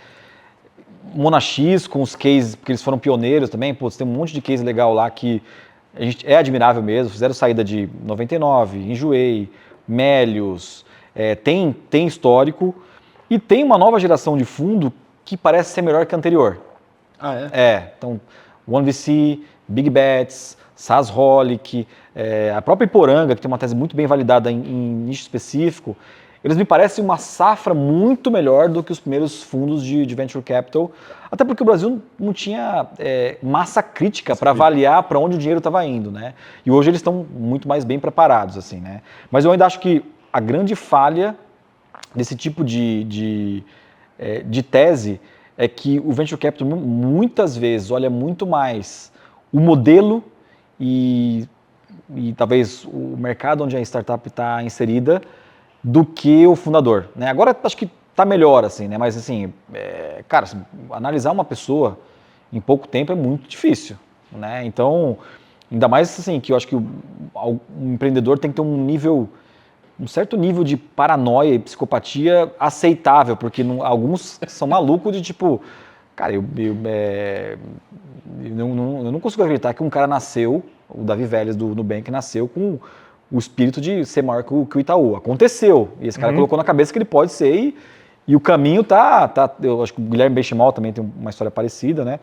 Monax com os cases, porque eles foram pioneiros também, putz, tem um monte de case legal lá que a gente, é admirável mesmo, fizeram saída de 99, Enjoei, Melius, tem histórico e tem uma nova geração de fundo que parece ser melhor que a anterior. Então, OneVC, Big Bets, SaaSholic, a própria Iporanga, que tem uma tese muito bem validada em nicho específico, eles me parecem uma safra muito melhor do que os primeiros fundos de venture capital, até porque o Brasil não tinha massa crítica para avaliar para onde o dinheiro estava indo, né? E hoje eles estão muito mais bem preparados, assim, né? Mas eu ainda acho que a grande falha desse tipo de tese é que o venture capital muitas vezes olha muito mais o modelo e talvez o mercado onde a startup está inserida do que o fundador, né? Agora acho que está melhor, assim, né? Mas assim, cara, analisar uma pessoa em pouco tempo é muito difícil, né? Então, ainda mais assim, que eu acho que o empreendedor tem que ter um certo nível de paranoia e psicopatia aceitável, porque alguns são malucos de tipo, cara, eu não consigo acreditar que um cara nasceu, o Davi Vélez do Nubank nasceu com o espírito de ser maior que o Itaú. Aconteceu, e esse cara colocou na cabeça que ele pode ser e o caminho tá, eu acho que o Guilherme Benchimol também tem uma história parecida, né?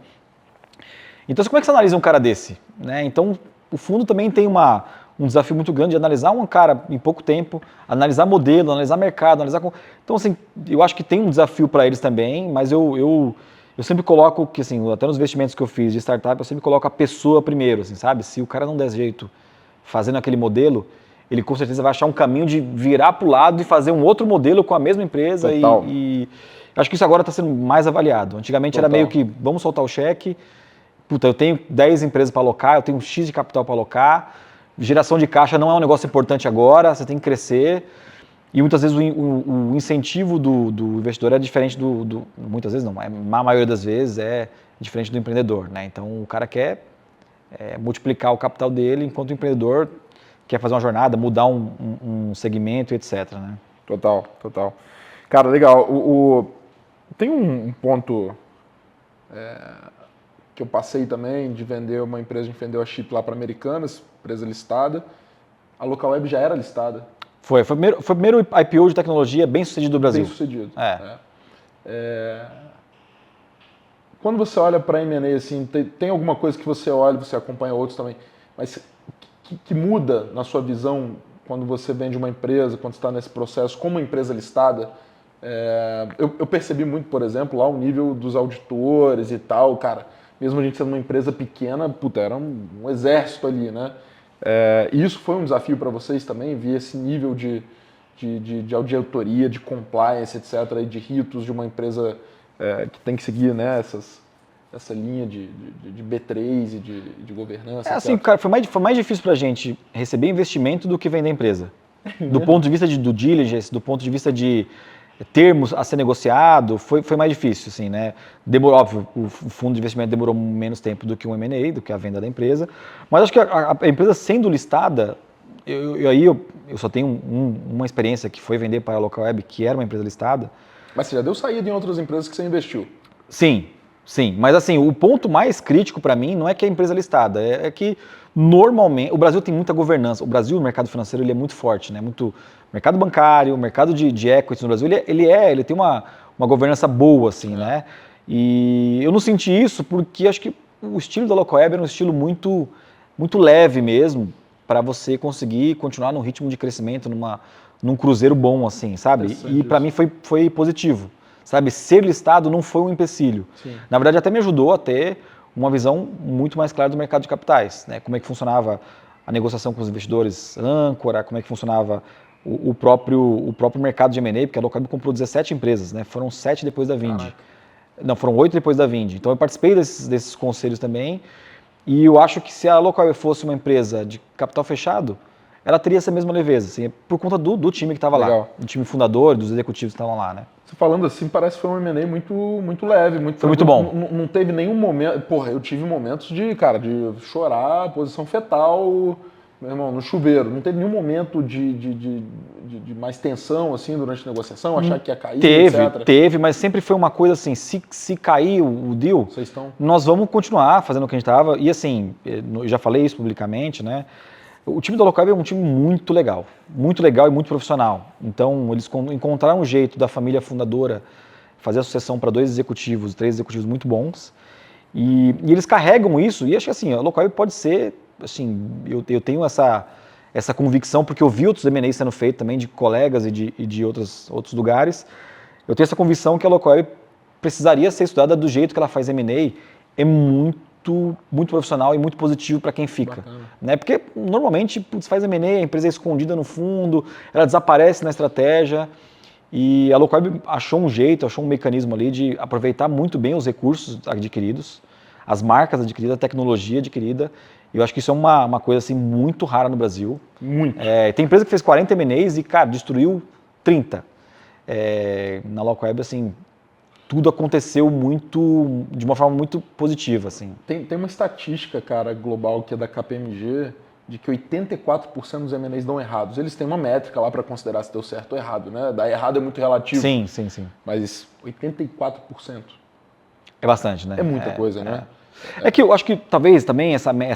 Então, como é que você analisa um cara desse? Né? Então, o fundo também tem um desafio muito grande de analisar um cara em pouco tempo, analisar modelo, analisar mercado, analisar... Então, assim, eu acho que tem um desafio para eles também, mas eu sempre coloco que, assim, até nos investimentos que eu fiz de startup, eu sempre coloco a pessoa primeiro, assim, sabe? Se o cara não der jeito fazendo aquele modelo, ele com certeza vai achar um caminho de virar para o lado e fazer um outro modelo com a mesma empresa. E acho que isso agora está sendo mais avaliado. Antigamente era meio que, vamos soltar o cheque, puta, eu tenho 10 empresas para alocar, eu tenho um X de capital para alocar, geração de caixa não é um negócio importante agora, você tem que crescer. E muitas vezes o incentivo do investidor é diferente muitas vezes não, a maioria das vezes é diferente do empreendedor, né? Então o cara quer multiplicar o capital dele, enquanto o empreendedor quer fazer uma jornada, mudar um segmento, etc. Né? Total. Cara, legal. Tem um ponto que eu passei também de vender uma empresa, a gente vendeu a chip lá para Americanas, empresa listada. A Localweb já era listada. Foi o primeiro IPO de tecnologia bem sucedido do Brasil. Bem sucedido. Quando você olha para a M&A, assim, tem alguma coisa que você olha, você acompanha outros também, mas que muda na sua visão quando você vende uma empresa, quando você está nesse processo como empresa listada? Eu percebi muito, por exemplo, lá o nível dos auditores e tal, cara, mesmo a gente sendo uma empresa pequena, puta, era um exército ali, né? E isso foi um desafio para vocês também, ver esse nível de auditoria, de compliance, etc., e de ritos de uma empresa que tem que seguir, né, essa linha de B3 e de governança. Assim, cara, foi mais difícil para a gente receber investimento do que vender empresa. Do ponto de vista de due diligence, do ponto de vista de termos a ser negociado, foi mais difícil, assim, né? Demorou, óbvio, o fundo de investimento demorou menos tempo do que um M&A, do que a venda da empresa, mas acho que a empresa sendo listada, eu só tenho uma experiência que foi vender para a Localweb, que era uma empresa listada. Mas você já deu saída em outras empresas que você investiu? Sim, Sim, mas assim, o ponto mais crítico para mim não é que a empresa é listada, é que normalmente, o Brasil tem muita governança, o Brasil, o mercado financeiro, ele é muito forte, né? Muito, mercado bancário, o mercado de equities no Brasil, ele tem uma governança boa, assim, né? E eu não senti isso porque acho que o estilo da Local Web era um estilo muito leve mesmo, para você conseguir continuar num ritmo de crescimento, num cruzeiro bom, assim, sabe? E para mim foi positivo. Sabe, ser listado não foi um empecilho. Sim. Na verdade, até me ajudou a ter uma visão muito mais clara do mercado de capitais, né? Como é que funcionava a negociação com os investidores âncora, como é que funcionava o próprio mercado de M&A, porque a Local Web comprou 17 empresas, né? Foram 7 depois da Vind. Caraca. Não, foram 8 depois da Vind. Então eu participei desses conselhos também, e eu acho que se a Local Web fosse uma empresa de capital fechado, ela teria essa mesma leveza, assim, por conta do time que estava lá, do time fundador, dos executivos que estavam lá, né? Você falando assim, parece que foi um M&A muito leve, Foi muito bom. Não teve nenhum momento... Porra, eu tive momentos de chorar, posição fetal, meu irmão, no chuveiro. Não teve nenhum momento de mais tensão, assim, durante a negociação, achar que ia cair, etc. Teve, mas sempre foi uma coisa assim, se cair o deal, nós vamos continuar fazendo o que a gente estava. E assim, eu já falei isso publicamente, né? O time da Local Web é um time muito legal e muito profissional. Então, eles encontraram um jeito da família fundadora fazer a sucessão para 2 executivos, 3 executivos muito bons. E eles carregam isso, e acho que assim, a Local Web pode ser, assim, eu tenho essa convicção, porque eu vi outros M&As sendo feitos também de colegas e de outros lugares. Eu tenho essa convicção que a Local Web precisaria ser estudada do jeito que ela faz M&A, é muito profissional e muito positivo para quem fica. Né? Porque normalmente faz M&A, a empresa é escondida no fundo, ela desaparece na estratégia, e a Local Web achou um mecanismo ali de aproveitar muito bem os recursos adquiridos, as marcas adquiridas, a tecnologia adquirida, e eu acho que isso é uma coisa assim, muito rara no Brasil. Muito. Tem empresa que fez 40 M&As e, cara, destruiu 30. Na Local Web, assim, tudo aconteceu de uma forma muito positiva, assim. Tem uma estatística, cara, global, que é da KPMG, de que 84% dos M&As dão errados. Eles têm uma métrica lá para considerar se deu certo ou errado, né? Dar errado é muito relativo. Sim. Mas 84%. É bastante, né? É muita coisa, né? É que eu acho que talvez também essa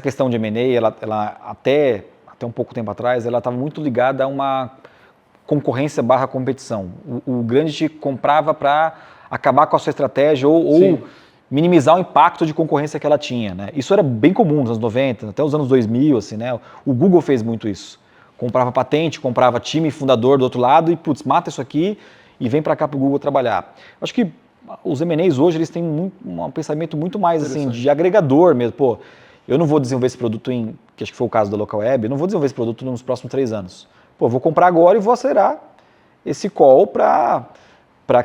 questão de M&A, ela até um pouco tempo atrás, ela estava muito ligada a uma concorrência / competição. O grande te comprava para acabar com a sua estratégia ou minimizar o impacto de concorrência que ela tinha, né? Isso era bem comum nos anos 90, até os anos 2000, assim, né? O Google fez muito isso. Comprava patente, comprava time fundador do outro lado e, mata isso aqui e vem para cá para o Google trabalhar. Acho que os M&As hoje, eles têm um pensamento muito mais, assim, de agregador mesmo. Pô, eu não vou desenvolver esse produto que acho que foi o caso da Local Web, eu não vou desenvolver esse produto nos próximos 3 anos. Pô, vou comprar agora e vou acelerar esse call para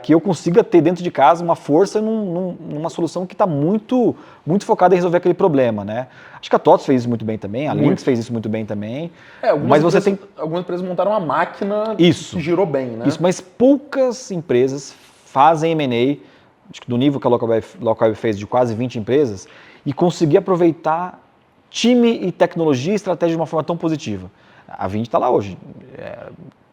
que eu consiga ter dentro de casa uma força numa solução que está muito focada em resolver aquele problema, né? Acho que a TOTVS fez isso muito bem também, a Lynx fez isso muito bem também. Algumas empresas montaram uma máquina que girou bem, né? Isso, mas poucas empresas fazem M&A, acho que do nível que a Local Web fez, de quase 20 empresas, e conseguir aproveitar time e tecnologia e estratégia de uma forma tão positiva. A Vind está lá hoje,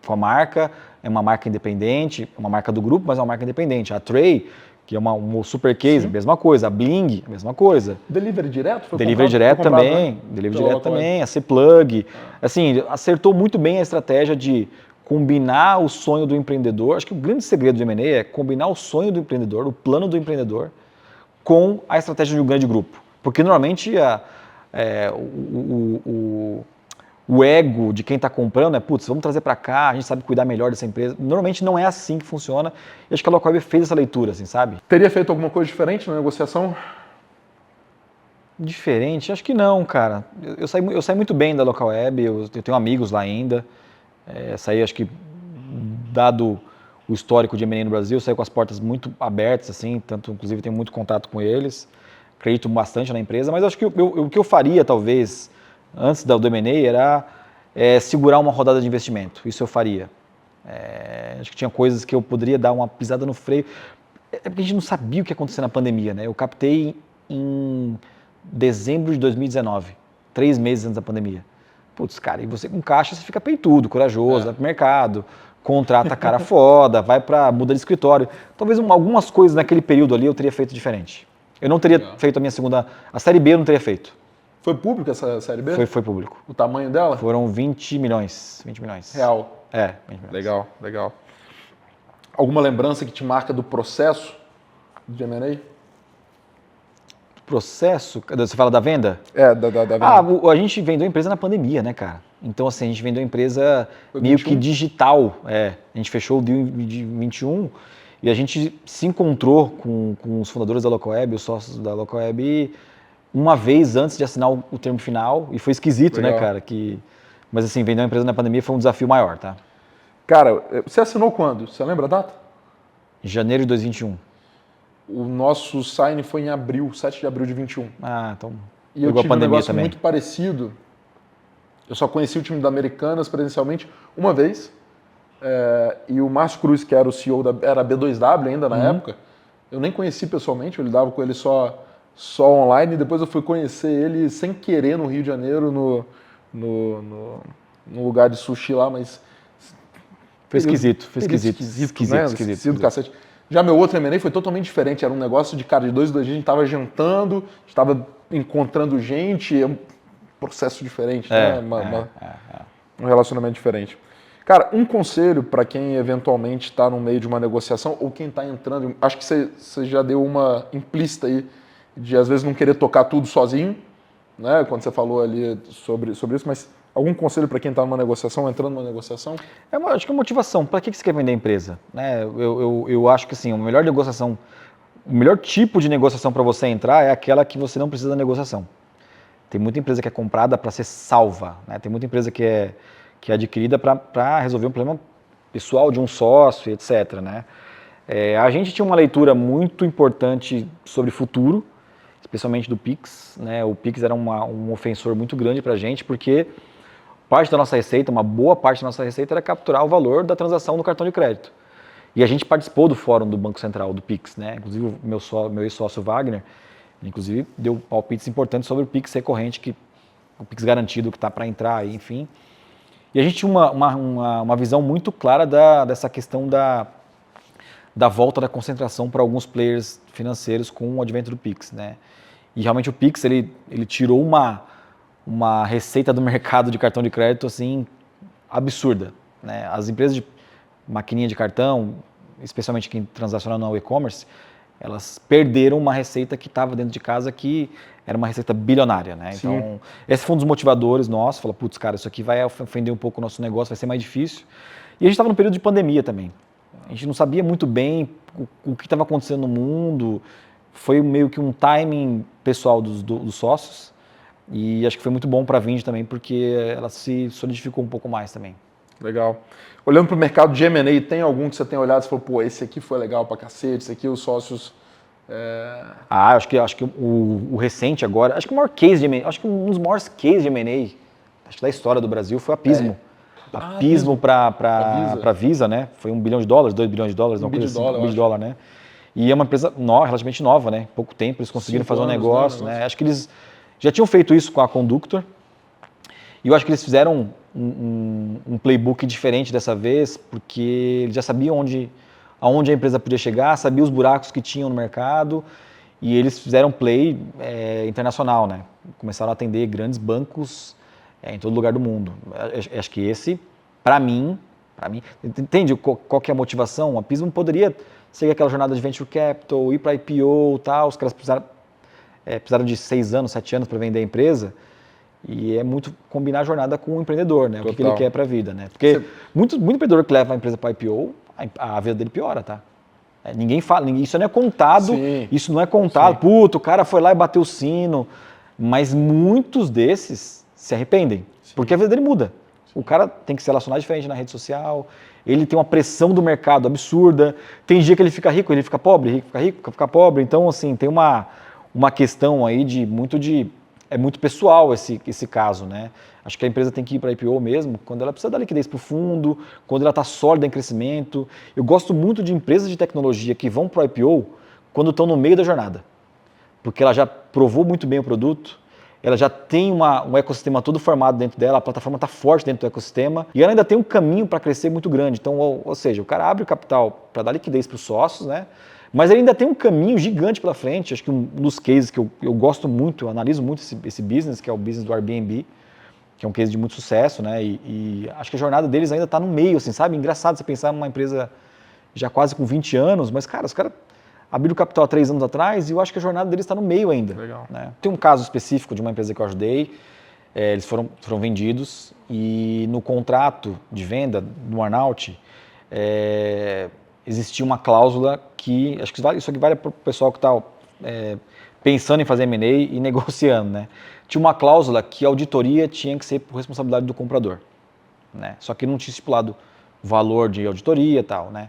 com a marca, é uma marca independente, uma marca do grupo, mas é uma marca independente. A Tray, que é um super case, mesma coisa. A Bling, mesma coisa. Delivery direto? Delivery direto também, a C-Plug. Assim, acertou muito bem a estratégia de combinar o sonho do empreendedor. Acho que o grande segredo do M&A é combinar o sonho do empreendedor, o plano do empreendedor, com a estratégia de um grande grupo. Porque normalmente o ego de quem está comprando é, vamos trazer para cá, a gente sabe cuidar melhor dessa empresa. Normalmente não é assim que funciona. E acho que a Local Web fez essa leitura, assim, sabe? Teria feito alguma coisa diferente na negociação? Diferente? Acho que não, cara. Eu saí muito bem da Local Web, eu tenho amigos lá ainda. Saí, acho que, dado o histórico de M&A no Brasil, saí com as portas muito abertas, assim, tanto, inclusive, tenho muito contato com eles. Acredito bastante na empresa, mas acho que o que eu faria, talvez, antes do M&A, era segurar uma rodada de investimento. Isso eu faria. Acho que tinha coisas que eu poderia dar uma pisada no freio. Porque a gente não sabia o que ia acontecer na pandemia, né? Eu captei em dezembro de 2019, 3 meses antes da pandemia. Cara, e você com caixa, você fica peitudo, corajoso, vai pro mercado, contrata cara foda, muda de escritório. Talvez algumas coisas naquele período ali eu teria feito diferente. Eu não teria feito a minha segunda... A Série B eu não teria feito. Foi público essa Série B? Foi público. O tamanho dela? Foram 20 milhões. 20 milhões. Real. 20 milhões. Legal. Alguma lembrança que te marca do processo de M&A? Processo? Você fala da venda? Da venda. A gente vendeu a empresa na pandemia, né, cara? Então, assim, a gente vendeu a empresa meio 21? que digital. A gente fechou o deal de 21 e a gente se encontrou com os fundadores da Localweb, os sócios da Localweb, uma vez antes de assinar o termo final. E foi esquisito, Legal. né, cara? Mas, assim, vender uma empresa na pandemia foi um desafio maior, tá? Cara, você assinou quando? Você lembra a data? Em janeiro de 2021. O nosso sign foi em abril, 7 de abril de 21. Então... E eu Pegou a tive um pandemia negócio também. muito parecido. Eu só conheci o time da Americanas presencialmente uma vez. E o Márcio Cruz, que era o CEO era B2W ainda na época, eu nem conheci pessoalmente, eu lidava com ele só online. E depois eu fui conhecer ele sem querer no Rio de Janeiro, no lugar de sushi lá, mas... Foi esquisito. Esquisito do cacete. Já meu outro M&A foi totalmente diferente. Era um negócio de cara de 2 dias, a gente estava jantando, a gente estava encontrando gente, é um processo diferente, né? Um relacionamento diferente. Cara, um conselho para quem eventualmente está no meio de uma negociação ou quem está entrando, acho que você já deu uma implícita aí de às vezes não querer tocar tudo sozinho, né? Quando você falou ali sobre isso, mas algum conselho para quem está numa negociação, entrando numa negociação? Acho que é motivação. Para que você quer vender a empresa? Né? Eu acho que assim, a melhor negociação, o melhor tipo de negociação para você entrar é aquela que você não precisa da negociação. Tem muita empresa que é comprada para ser salva, né? Tem muita empresa que é adquirida para resolver um problema pessoal de um sócio, etc. Né? A gente tinha uma leitura muito importante sobre futuro, especialmente do Pix. Né? O Pix era um ofensor muito grande para a gente, porque parte da nossa receita, uma boa parte da nossa receita era capturar o valor da transação do cartão de crédito. E a gente participou do fórum do Banco Central, do Pix, né? Inclusive o meu ex-sócio Wagner, inclusive deu palpites importantes sobre o Pix recorrente, o Pix garantido que está para entrar, enfim. E a gente tinha uma visão muito clara dessa questão da volta da concentração para alguns players financeiros com o advento do Pix, né? E realmente o Pix, ele tirou uma receita do mercado de cartão de crédito assim absurda, né? As empresas de maquininha de cartão, especialmente quem transaciona no e-commerce, elas perderam uma receita que estava dentro de casa que era uma receita bilionária, né? Sim. Então, esse foi um dos motivadores nossos, falou, putz, cara, isso aqui vai ofender um pouco o nosso negócio, vai ser mais difícil. E a gente estava no período de pandemia também. A gente não sabia muito bem o que estava acontecendo no mundo, foi meio que um timing pessoal dos sócios, e acho que foi muito bom para a Vind também, porque ela se solidificou um pouco mais também. Legal. Olhando para o mercado de M&A, tem algum que você tem olhado e falou, pô, esse aqui foi legal pra cacete, esse aqui os sócios... Acho que o recente agora, acho que o maior case de M&A, acho que um dos maiores cases de M&A, acho que da história do Brasil foi a Pismo. A Pismo para Visa, né? Foi $1 bilhão, $2 bilhões, $1 bilhão, né? E é uma empresa relativamente nova, né? Pouco tempo eles conseguiram fazer um negócio, né? Acho que eles já tinham feito isso com a Conductor. E eu acho que eles fizeram um playbook diferente dessa vez, porque eles já sabiam aonde a empresa podia chegar, sabiam os buracos que tinham no mercado, e eles fizeram play internacional, né? Começaram a atender grandes bancos em todo lugar do mundo. Acho que esse, para mim, entende qual que é a motivação? A Pismo poderia seguir aquela jornada de venture capital, ir para IPO, tal, os caras precisaram de 6 anos, 7 anos para vender a empresa, e é muito combinar a jornada com o empreendedor, né? O que ele quer para a vida, né? Porque muito empreendedor que leva a empresa para IPO, a vida dele piora, tá? Ninguém fala, isso não é contado, Sim. Isso não é contado, Sim. Puto, o cara foi lá e bateu o sino, mas muitos desses se arrependem, porque a vida dele muda. O cara tem que se relacionar diferente na rede social, ele tem uma pressão do mercado absurda, tem dia que ele fica rico, ele fica pobre, rico fica rico, fica pobre, então assim, tem uma questão aí é muito pessoal esse caso, né? Acho que a empresa tem que ir para a IPO mesmo, quando ela precisa dar liquidez para o fundo, quando ela está sólida em crescimento. Eu gosto muito de empresas de tecnologia que vão para o IPO quando estão no meio da jornada, porque ela já provou muito bem o produto, ela já tem um ecossistema todo formado dentro dela, a plataforma está forte dentro do ecossistema e ela ainda tem um caminho para crescer muito grande. Então, ou seja, o cara abre o capital para dar liquidez para os sócios, né? Mas ele ainda tem um caminho gigante pela frente. Acho que um dos cases que eu gosto muito, eu analiso muito esse business, que é o business do Airbnb, que é um case de muito sucesso, né? E acho que a jornada deles ainda está no meio, assim, sabe? Engraçado você pensar numa empresa já quase com 20 anos, mas, cara, os caras abriram o capital há 3 anos atrás e eu acho que a jornada deles está no meio ainda. Legal. Né? Tem um caso específico de uma empresa que eu ajudei, eles foram vendidos e no contrato de venda, no earn-out, existia uma cláusula que, acho que isso aqui vale para o pessoal que está pensando em fazer M&A e negociando, né? Tinha uma cláusula que a auditoria tinha que ser por responsabilidade do comprador, né? Só que não tinha estipulado valor de auditoria e tal, né?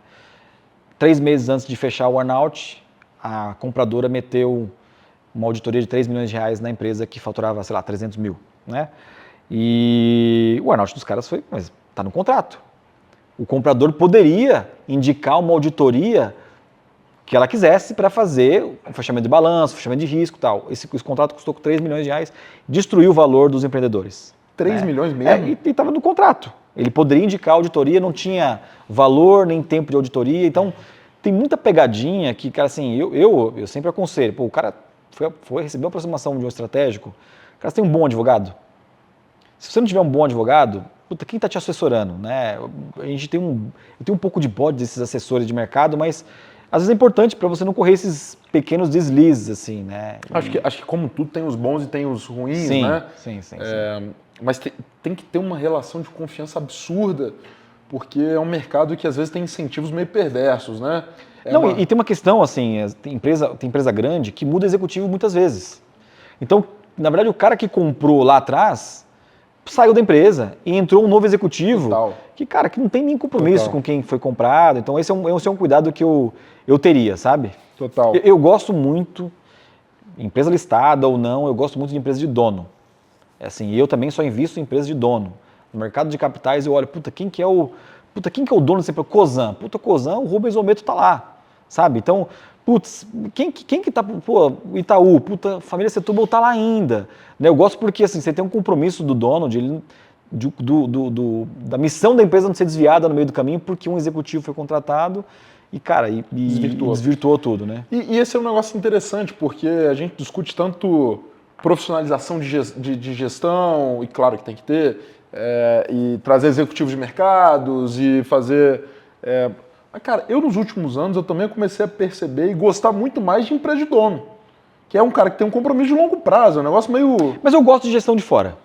3 meses antes de fechar o earn-out, a compradora meteu uma auditoria de 3 milhões de reais na empresa que faturava, sei lá, 300 mil, né? E o earn-out dos caras foi, mas está no contrato. O comprador poderia indicar uma auditoria que ela quisesse para fazer o fechamento de balanço, fechamento de risco e tal. Esse contrato custou 3 milhões de reais, destruiu o valor dos empreendedores. 3 né? milhões mesmo? E estava no contrato. Ele poderia indicar a auditoria, não tinha valor nem tempo de auditoria. Então, tem muita pegadinha que, cara, assim, eu sempre aconselho. Pô, o cara foi receber uma aproximação de um estratégico, cara, você tem um bom advogado. Se você não tiver um bom advogado, puta, quem está te assessorando, né? Eu tenho um pouco de bode desses assessores de mercado, mas às vezes é importante para você não correr esses pequenos deslizes, assim, né? Acho que como tudo tem os bons e tem os ruins, sim, né? Sim. Mas tem que ter uma relação de confiança absurda, porque é um mercado que às vezes tem incentivos meio perversos, né? E tem uma questão, assim, tem empresa grande que muda executivo muitas vezes. Então, na verdade, o cara que comprou lá atrás saiu da empresa e entrou um novo executivo que não tem nem compromisso com quem foi comprado. Então, esse é um cuidado que eu teria, sabe? Total. Eu gosto muito, empresa listada ou não, eu gosto muito de empresa de dono. Assim, eu também só invisto em empresa de dono. No mercado de capitais eu olho, quem que é o dono dessa empresa? Cosan. Cosan, o Rubens Ometo tá lá, sabe? Então, quem que tá, Itaú, família Setúbal tá lá ainda. Né? Eu gosto porque, assim, você tem um compromisso do dono da missão da empresa não ser desviada no meio do caminho porque um executivo foi contratado e, cara, desvirtuou tudo, né? E esse é um negócio interessante, porque a gente discute tanto profissionalização de gestão, e claro que tem que ter, e trazer executivos de mercados e fazer... Mas, cara, eu nos últimos anos eu também comecei a perceber e gostar muito mais de empresa de dono, que é um cara que tem um compromisso de longo prazo, é um negócio meio... Mas eu gosto de gestão de fora.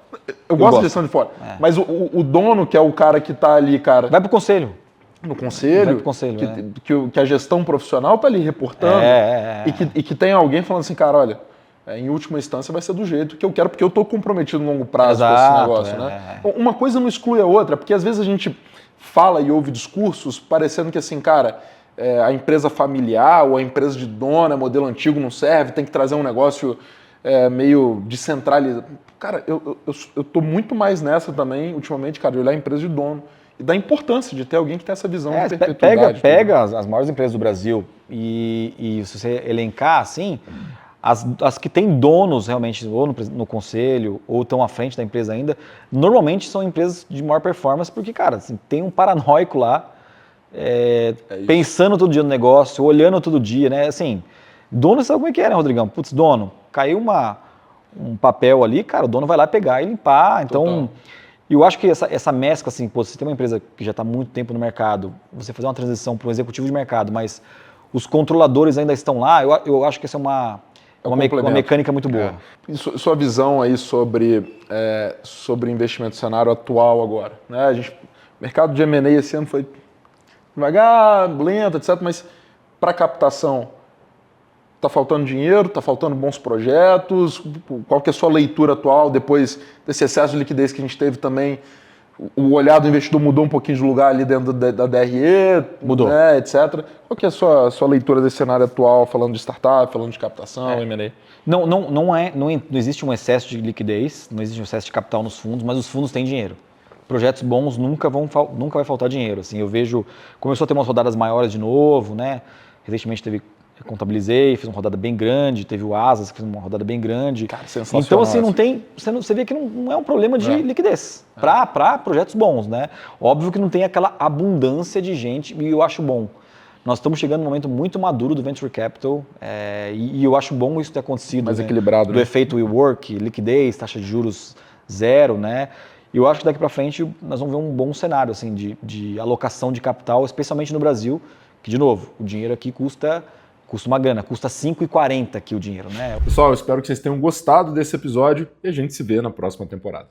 Eu gosto de gestão de fora. Mas o dono, que é o cara que tá ali, cara... Vai pro conselho. No conselho, Vai pro conselho, que a gestão profissional tá ali reportando e que tem alguém falando assim, cara, olha... em última instância vai ser do jeito que eu quero, porque eu estou comprometido no longo prazo com esse negócio, né? Uma coisa não exclui a outra, porque às vezes a gente fala e ouve discursos parecendo que assim, cara, a empresa familiar ou a empresa de dono, modelo antigo não serve, tem que trazer um negócio meio descentralizado. Cara, eu estou muito mais nessa também, ultimamente, cara, de olhar a empresa de dono e da importância de ter alguém que tem essa visão de perpetuidade. Pega as maiores empresas do Brasil e se você elencar assim... As que têm donos realmente ou no conselho ou estão à frente da empresa ainda, normalmente são empresas de maior performance porque, cara, assim, tem um paranoico lá pensando todo dia no negócio, olhando todo dia, né? Assim, dono sabe como é que é, né, Rodrigão? Dono, caiu um papel ali, cara, o dono vai lá pegar e limpar. Então, eu acho que essa mescla, assim, você tem uma empresa que já está há muito tempo no mercado, você fazer uma transição para um executivo de mercado, mas os controladores ainda estão lá, eu acho que essa é uma mecânica muito boa. E sua visão aí sobre investimento, cenário atual agora, né? O mercado de M&A esse ano foi devagar, lento, etc. Mas para captação, está faltando dinheiro, está faltando bons projetos? Qual que é a sua leitura atual depois desse excesso de liquidez que a gente teve também? O olhar do investidor mudou um pouquinho de lugar ali dentro da DRE, mudou, né, etc. Qual que é a sua leitura desse cenário atual, falando de startup, falando de captação, M&A? Não existe um excesso de liquidez, não existe um excesso de capital nos fundos, mas os fundos têm dinheiro. Projetos bons nunca vai faltar dinheiro. Assim, eu vejo, começou a ter umas rodadas maiores de novo, né? Recentemente teve Eu contabilizei, fiz uma rodada bem grande, teve o Asas que fez uma rodada bem grande. Cara, sensacional. Então, assim, não tem. Você vê que não é um problema de liquidez para projetos bons, né? Óbvio que não tem aquela abundância de gente, e eu acho bom. Nós estamos chegando num momento muito maduro do Venture Capital, e eu acho bom isso ter acontecido. Mais equilibrado, do né? efeito WeWork, liquidez, taxa de juros zero, né? E eu acho que daqui para frente nós vamos ver um bom cenário assim, de alocação de capital, especialmente no Brasil, que, de novo, o dinheiro aqui custa uma grana, custa 5,40 aqui o dinheiro, né? Pessoal, eu espero que vocês tenham gostado desse episódio e a gente se vê na próxima temporada.